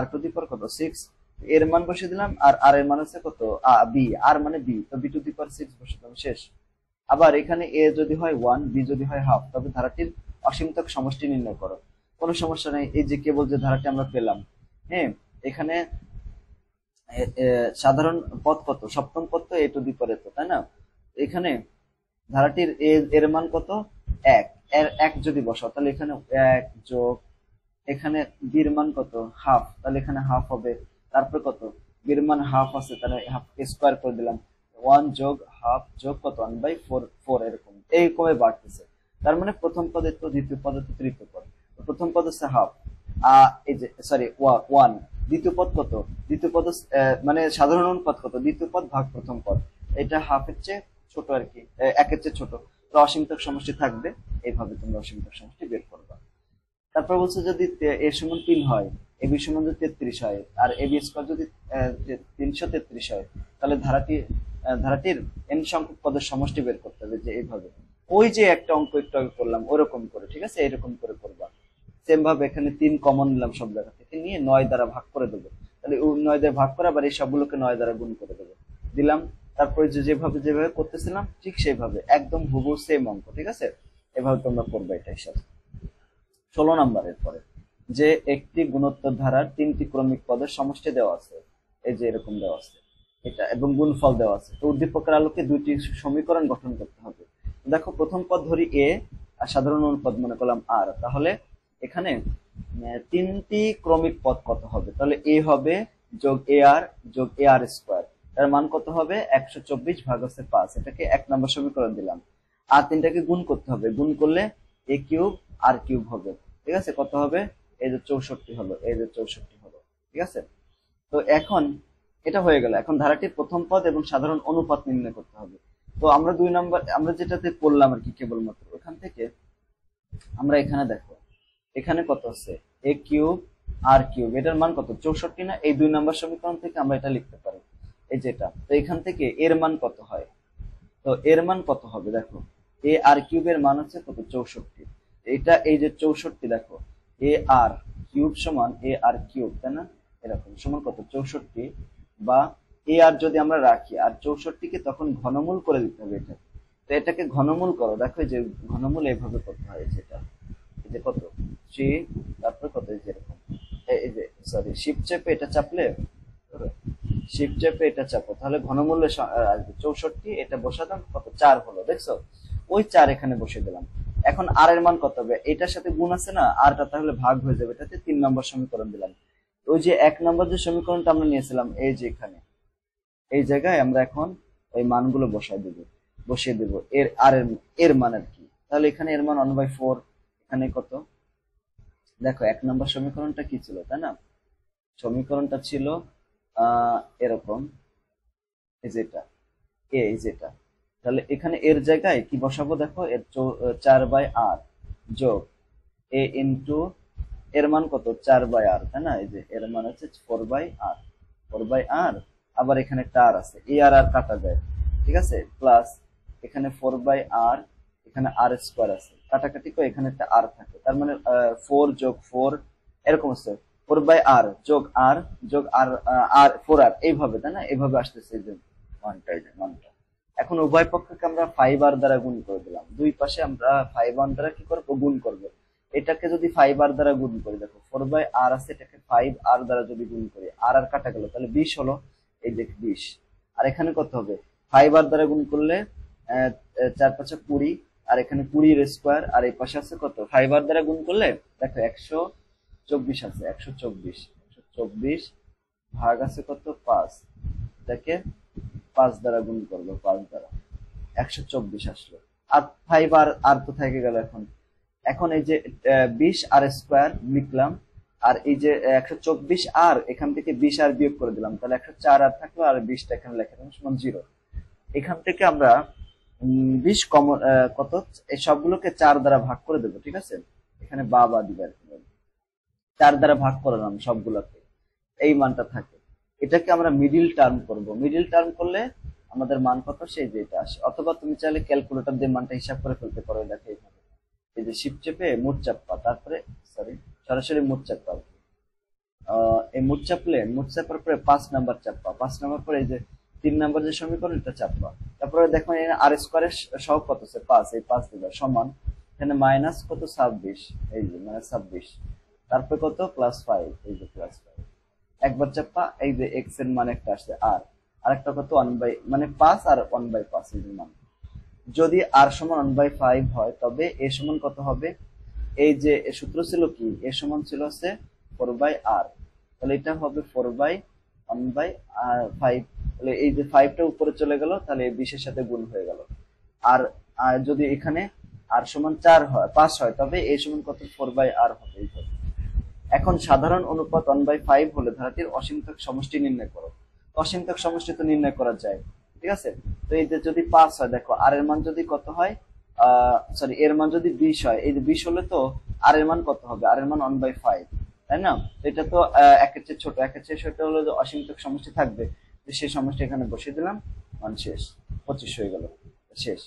r⁻ কত 6, এর মান বসিয়ে দিলাম, আর আর এর মান হচ্ছে কত বি, আর মানে বি, তো b⁻6 বসিয়ে দিলাম, শেষ। আবার এখানে এ যদি হয় 1, বি যদি হয় হাফ, তবে ধারাটির অসীমতক সমষ্টি নির্ণয় করো। কোনো সমস্যা নেই, এই যে কেবল যে ধারাটি আমরা পেলাম, হ্যাঁ এখানে সাধারণ পদ কত, সপ্তম পদ তো a⁻, তাই না, এখানে ধারাটির এর মান কত 1, এর 1 যদি বসাও তাহলে এখানে 1 যোগ, এখানে বির মান কত হাফ, তাহলে এখানে হাফ হবে, তারপর কত বির মান হাফ আছে, তাহলে হাফ স্কোয়ার করে দিলাম, 1 যোগ হাফ যোগ কত 1/4 এরকম এইরকমই বাড়তেছে। তার মানে প্রথম পদে তো দ্বিতীয় পদে তো তৃতীয় পদ, প্রথম পদ হচ্ছে হাফ, এই যে সরি 1, দ্বিতীয় পদ কত, দ্বিতীয় পদ মানে সাধারণ অনুপাত কত, দ্বিতীয় পদ ভাগ প্রথম পদ, এটা হাফের চেয়ে ছোট আর কি, একের চেয়ে ছোট, তো অসীমতক সমষ্টি থাকবে, এইভাবে তোমরা অসীমতক সমষ্টি বের করবা। তারপর বলছে যদি এ সমান 3 হয়, এ বি সমান যদি 33 হয়, আর এ বি স্কয়ার যদি 333 হয়, তাহলে ধারাটির n সংখ্যক পদের সমষ্টি বের করতে হবে, যে এইভাবে ওই যে একটা অঙ্ক একটু আগে করলাম ওরকম করে, ঠিক আছে এরকম করে করবা। সেম ভাবে এখানে 3 কমন নিলাম সব জায়গা থেকে নিয়ে 9 দ্বারা ভাগ করে দেবো, তাহলে 9 দ্বারা ভাগ করে আবার এই সবগুলোকে 9 দ্বারা গুণ করে দেবো, দিলাম। তারপরে যেভাবে করতেছিলাম ঠিক সেইভাবে একদম হুবহু সেম অঙ্ক, ঠিক আছে এভাবে তোমরা করবে। এটা হিসাব 16 নম্বরের পরে যে একটি গুণোত্তর ধারার 3টি ক্রমিক পদের সমষ্টি দেওয়া আছে, এই যে এরকম দেওয়া আছে এটা, এবং গুণফল দেওয়া আছে, তো উদ্দীপকের আলোকে দুইটি সমীকরণ গঠন করতে হবে। দেখো প্রথম পদ ধরি এ আর সাধারণ অনুপাত মনে করলাম আর, তাহলে এখানে 3টি ক্রমিক পদ কত হবে, তাহলে এ হবে যোগ এ আর যোগ এ আর স্কোয়ার, তার মান কত হবে 124/5, এটাকে 1 নম্বর সমীকরণ দিলাম। আর 3টাকে গুণ করতে হবে, গুণ করলে এ কিউব আর কিউব হবে, ঠিক আছে কত হবে এই যে 64 হলো, এই যে 64 হলো, ঠিক আছে। তো এখন এটা হয়ে গেল, এখন ধারাটির প্রথম পদ এবং সাধারণ অনুপাত নির্ণয় করতে হবে। তো আমরা 2 নম্বর আমরা যেটাতে পড়লাম আর কি কেবলমাত্র, ওখান থেকে আমরা এখানে দেখো এখানে কত আছে এ কিউব আর কিউব, এটার মান কত 64 না, এই 2 নম্বর সমীকরণ থেকে আমরা এটা লিখতে পারি, এই যেটা। তো এখান থেকে এর মান কত হয়, তো এর মান কত হবে দেখো, এ আর কিউবের মান হচ্ছে কত 64, এটা এই যে 64 দেখো এ আর কিউব সমান এ আর কিউব, তাই না, এরকম সমান কত 64, বা এ আর যদি আমরা রাখি আর 64 কে তখন ঘনমূল করে দিতে হবে এটা। তো এটাকে ঘনমূল করো, দেখো এই যে ঘনমূল এইভাবে করতে হয়, যেটা এই যে কত 3, তারপর কত এই যে এরকম, এই যে সরি শিফট চেপে এটা চাপলে, শিফট চেপে এটা চাপো, তাহলে ঘনমূল্যে আসবে 64, এটা বসালাম কত 4 হলো, দেখছো? ওই 4 এখানে বসিয়ে দিলাম। এখন আর এর মান কত হবে, এটার সাথে গুণ আছে না, আরটা তাহলে ভাগ হয়ে যাবে, এটাতে 3 নম্বর সমীকরণ দিলাম। ওই যে 1 নম্বর যে সমীকরণটা আমরা নিয়েছিলাম, এই যে এখানে এই জায়গায় আমরা এখন ওই মানগুলো বসিয়ে দেব এর আর এর মান আর কি। তাহলে এখানে এর মান 1/4, এখানে কত দেখো 1 নম্বর সমীকরণটা কি ছিল, তাই না? সমীকরণটা ছিল এরকম, এই যেটা এই যেটা, তাহলে এখানে এর জায়গায় কি বসাবো দেখো, এর 4/r যোগ এ ইন্টু এর মান কত 4/r, তাই না? এই যে এর মান হচ্ছে 4/r, আবার এখানে একটা আর আছে, এ আর আর কাটা যায়, ঠিক আছে, প্লাস এখানে 4/r, এখানে আর স্কোয়ার আছে, কাটাকাটি করে এখানে একটা আর থাকে, তার মানে 4 যোগ 4 এরকম আছে, 4/r যোগ আর যোগ আর আর 4r এইভাবে, তাই না? এইভাবে আসতেছে এই যে মানটা, এই যে মানটা। এখন উভয় পক্ষকে আমরা 5r দ্বারা গুণ করে দিলাম, দুই পাশে আমরা 5r দ্বারা কি করবো, গুণ করবো। এটাকে যদি 5r দ্বারা গুণ করি, দেখো 4/r আছে, এটাকে 5r দ্বারা যদি গুণ করি, আর আর কাটা গেল, তাহলে 20 হলো, এই যে 20। আর এখানে কত হবে, 5r দ্বারা গুণ করলে 4 5 20, আর এখানে 20 এর স্কোয়ার, আর এই পাশে আছে কত 5r দ্বারা গুণ করলে দেখো 124 আছে, 124 ভাগ আছে কত 5, এটাকে 5 দ্বারা গুণ করবো, 5 দ্বারা 124 আসলো। আর 5r আর তো থেকে গেল, এখন এখন এই যে 20 আর স্কোয়ার লিখলাম, আর এই যে 124 আর এখান থেকে 20 আর বিয়োগ করে দিলাম, তাহলে 104 আর থাকলো, আর 20টা এখানে লেখা দিলাম সমান 0। এখান থেকে আমরা 20 কমন কত, এই সবগুলোকে 4 দ্বারা ভাগ করে দেবো, ঠিক আছে? এখানে বা দিবে, 4 দ্বারা ভাগ করলাম সবগুলোকে, এই মানটা থাকে। এটাকে আমরা মিডিল টার্ম করব, মিডিল টার্ম করলে আমাদের মান কত সেই যেটা আসে, অথবা তুমি চাইলে ক্যালকুলেটর দিয়ে মানটা হিসাব করে ফেলতে পারো, দেখো এইভাবে, এই যে শিফট চেপে মোট চাপা, তারপরে সরি সরাসরি মোট চাপা, এই মোট চাপার পরে 5 নাম্বার চাপা, 5 নাম্বার পরে এই যে 3 নাম্বার যে সমীকরণ এটা চাপা, তারপরে দেখো আর স্কোয়ারের সহগ কত আছে 5, এই 5 দিবা সমান এখানে মাইনাস কত 26, এই যে মানে 26, তারপরে কত +5, এই যে +5, একবার চাপা, এই যে x এর মান একটা আসছে আর আরেকটা কত 1 মানে 5 আর 1/5 এই যে মান। যদি r সমান 1/5 হয় তবে a সমান কত হবে, এই যে সূত্র ছিল কি, a সমান ছিল হচ্ছে 4/r, তাহলে এটা হবে 4/1/5, তাহলে এই যে 5টা উপরে চলে গেল, তাহলে 20 এর সাথে গুণ হয়ে গেল। আর যদি এখানে r সমান 4 হয় 5 হয় তবে a সমান কত 4/r হবে, এইভাবে। এখন সাধারণ অনুপাত 1/5 হলে ধারাটির অসীমতক সমষ্টি নির্ণয় করো। অসীমতক সমষ্টি তো নির্ণয় করা যায়, ঠিক আছে? তো এই যে যদি 5 হয়, দেখো আর এর মান যদি কত হয়, সরি এর মান যদি 20 হয়, এই যে 20 হলে তো আর এর মান কত হবে, আর এর মান 1/5, তাই না? এটা তো একের চেয়ে ছোট, একের চেয়ে ছোট হলে যে অসীমতক সমষ্টি থাকবে, তো সেই সমষ্টি এখানে বসিয়ে দিলাম, মান শেষ, 25 হয়ে গেল, শেষ।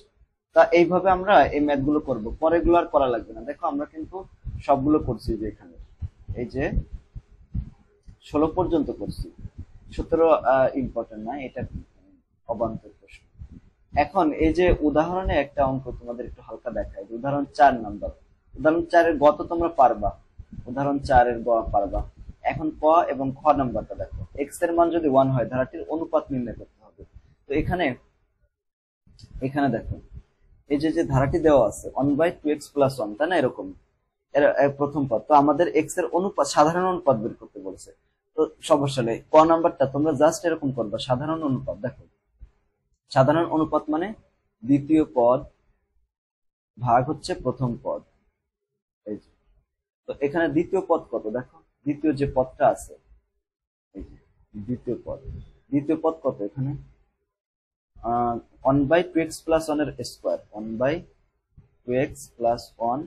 তা এইভাবে আমরা এই ম্যাথ গুলো করবো, পরে এগুলো আর করা লাগবে না। দেখো আমরা কিন্তু সবগুলো করছি, যে এখানে এই যে 16 পর্যন্ত করছি, 17 ইম্পর্টেন্ট না, এটা অবান্তর প্রশ্ন। এখন এই যে উদাহরণে একটা অঙ্ক তোমাদের একটু হালকা দেখায়, উদাহরণ 4 নাম্বার, উদাহরণ 4 এর গ তো তোমরা পারবা, উদাহরণ 4 এর গ পারবা। এখন ক এবং খ নাম্বারটা দেখো, এক্স এর মান যদি 1 হয় ধারাটির অনুপাত নির্ণয় করতে হবে। তো এখানে দেখো এই যে ধারাটি দেওয়া আছে 1/2x + 1, তাই না? এরকম এর প্রথম পদ, তো আমাদের এক্স এর অনুপাত সাধারণ অনুপাত বের করতে বলছে। তো সমস্যা নেই, ক নাম্বারটা তোমরা জাস্ট এরকম করবা, সাধারণ অনুপাত। দেখো সাধারণ অনুপাত মানে দ্বিতীয় পদ ভাগ হচ্ছে প্রথম পদ, এই যে। তো এখানে দ্বিতীয় পদ কত, দেখো দ্বিতীয় যে পদটা আছে, এই যে দ্বিতীয় পদ কত, এখানে 1/2x + 1 এর স্কোয়ার, 1/2x + 1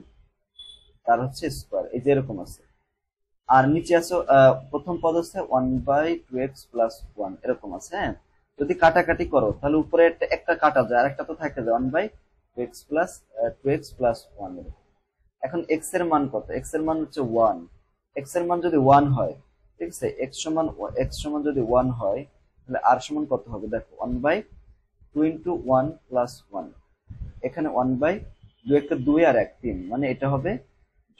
তার হচ্ছে স্কোয়ার, এই যে এরকম আছে। আর নিচে আছে প্রথম পদ হচ্ছে 1/2x + 1 এরকম আছে, হ্যাঁ। যদি কাটাকাটি করো তাহলে উপরে একটা কাটা যায়, আর একটা তো থাকে যায় 1/2x + 1 এরকম। এখন x এর মান কত, x এর মান হচ্ছে 1, x এর মান যদি 1 হয়, ঠিক আছে, x সমান যদি 1 হয় তাহলে আর সমান কত হবে? দেখো 1/2 ইন্টু 1 প্লাস 1, এখানে 1/2 একটা 2 আর 1 3, মানে এটা হবে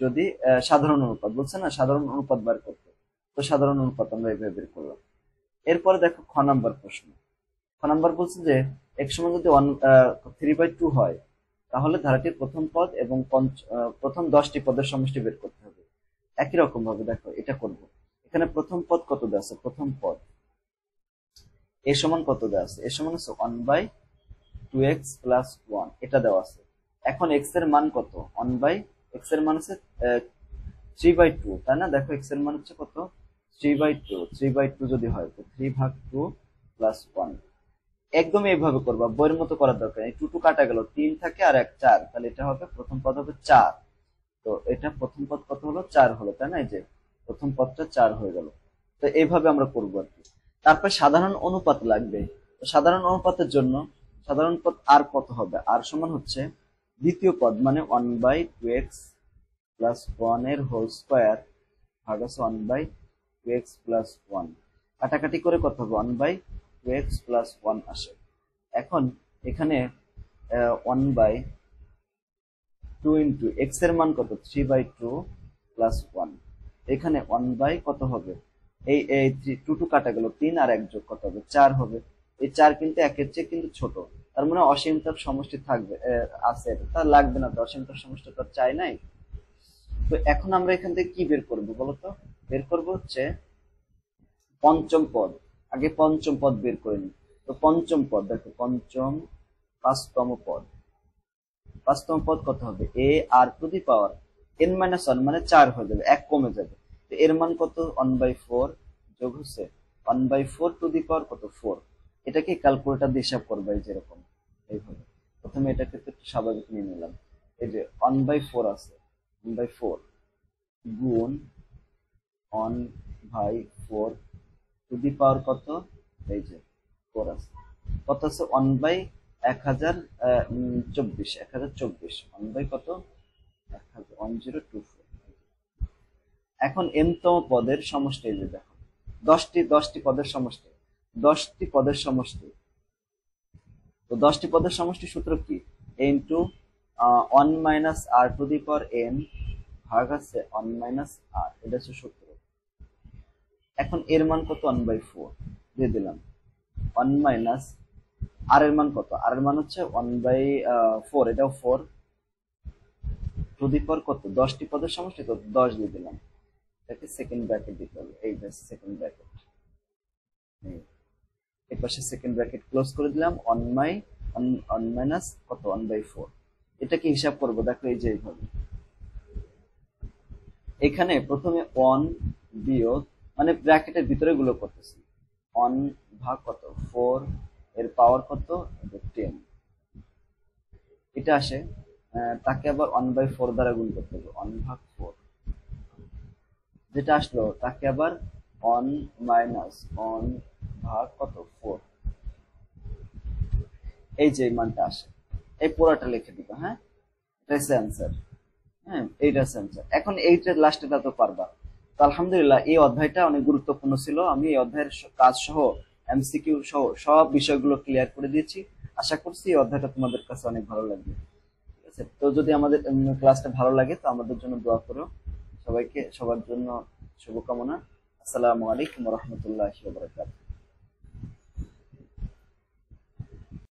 যদি সাধারণ অনুপাত বলছে না, সাধারণ অনুপাত বার করতে, তো সাধারণ অনুপাত আমরা এইভাবে বের করলাম। এরপরে দেখো খ নাম্বার প্রশ্ন। খ নাম্বার বলছে যে এক সমান যদি 3/2 হয়, তাহলে ধারাটির প্রথম পদ এবং প্রথম 10টি পদের সমষ্টি বের করতে হবে। একই রকম ভাবে দেখো এটা করব। এখানে প্রথম পদ কত দেওয়া আছে? প্রথম পদ এ সমান কত দেওয়া আছে? এ সমান হচ্ছে 1/2x প্লাস 1, এটা দেওয়া আছে। এখন x এর মান কত? x এর মান হচ্ছে 3/2, তাই না? দেখো x এর মান হচ্ছে কত? 3/2। 3/2 যদি হয় তো 3/2 প্লাস 1, একদম এইভাবে করবা, বইয়ের মতো করার দরকার নেই। 2 কাটা গেল, 3 থাকে আর 1 4, তাহলে এটা হবে প্রথম পদ হবে 4। তো এটা প্রথম পদ কত হলো? 4 হলো, তাই না? এই যে প্রথম পদটা 4 হয়ে গেল। তো এইভাবে আমরা করবো আর কি। তারপর সাধারণ অনুপাত লাগবে। তো সাধারণ অনুপাতের জন্য সাধারণ পদ আর কত হবে? আর সমান হচ্ছে দ্বিতীয় পদ মানে 1/2x প্লাস 1 এর হোল স্কোয়ার ভাগ আছে 1/2x প্লাস 1, কাটাকাটি করে কত হবে? 1/2x প্লাস 1 আসে। এখন এখানে 1/2 ইন্টু x এর মান কত? 3/2 প্লাস 1, এখানে 1 কত হবে? এই 2 কাটা গেল, 3 আর 1 যোগ কত হবে? 4 হবে। এই 4 কিন্তু 1 এর চেয়ে কিন্তু ছোট, তার মানে অসীমতার সমষ্টি থাকবে, আছে, তা লাগবে না তো, অসীমতার সমষ্টি তো চাই নাই। তো এখন আমরা এখান থেকে কি বের করবো বলতো? বের করবো হচ্ছে পঞ্চম পদ। আগে পঞ্চম পদ বের করে নি। তো পঞ্চম পদ দেখো, পাঁচতম পদ। পাঁচতম পদ কত হবে? এ আর টু দি পাওয়ার n-1 মানে 4 হয়ে যাবে, 1 কমে যাবে। তো এর মান কত? 1/4 যোগ হচ্ছে 1/4 টু দি পাওয়ার কত? 4। এটাকে ক্যালকুলেটর দিয়ে হিসাব করবে যেরকম এইভাবে। প্রথমে এটাকে একটু স্বাভাবিক নিয়ে নিলাম। এই যে 1/4 আছে, 1/4 গুণ 1/4 টু দি পাওয়ার কত? এই যে 4 আছে, কত আছে? 1024, 1 কত? 1024। এখন m-তম পদের সমষ্টি, এই যে দেখো 10টি পদের সমষ্টি, 10টি পদের সমষ্টি। তো 10টি পদের সমষ্টি সূত্র কি? a into 1 minus r to the power n ভাগ আছে 1 মাইনাস আর, এটা হচ্ছে সূত্র। এখন এর মান কত? 1/4 দিয়ে দিলাম, 1 মাইনাস আর এর মান কত? আর এর মান হচ্ছে 1/4, এটাও 4 টু দি পাওয়ার কত? 10টি পদের সমষ্টি, তো 10 দিয়ে দিলাম। এটাকে সেকেন্ড ব্র্যাকেট দিতে হবে, এই যে সেকেন্ড ব্র্যাকেট, এই পাশে সেকেন্ড ব্র্যাকেট ক্লোজ করে দিলাম। 1 মাইনাস কত? 1/4। এটাকে হিসাব করব, দেখো এই যে এইভাবে। এখানে প্রথমে 1 বিয়োগ, মানে ব্র্যাকেটের ভিতরে গুলো করতেছি, 1 ভাগ কত? 4 এর পাওয়ার কত? 10, এটা আসে। তাকে আবার 1/4 দ্বারা গুণ করতে হবে, 1/4, যেটা আসলো তাকে আবার 1 মাইনাস 1 ভাগ কত? 4, এই যে মানটা আসে, এই পুরোটা লিখে দিবা। হ্যাঁ, এটা হচ্ছে অ্যান্সার। হ্যাঁ, এইটা হচ্ছে অ্যান্সার। এখন এইটার লাস্টেটা তো পারবা। তো আলহামদুলিল্লাহ, এই অধ্যায়টা অনেক গুরুত্বপূর্ণ ছিল। আমি এই অধ্যায়ের কাজ সহ এমসিকিউ সহ সব বিষয়গুলো ক্লিয়ার করে দিয়েছি। আশা করছি এই অধ্যায়টা তোমাদের কাছে অনেক ভালো লাগবে। ঠিক আছে, তো যদি আমাদের ক্লাসটা ভালো লাগে তো আমাদের জন্য দোয়া করো। সবাইকে, সবার জন্য শুভকামনা। আসসালামু আলাইকুম ওয়া রাহমাতুল্লাহি ওয়া বারাকাতুহু।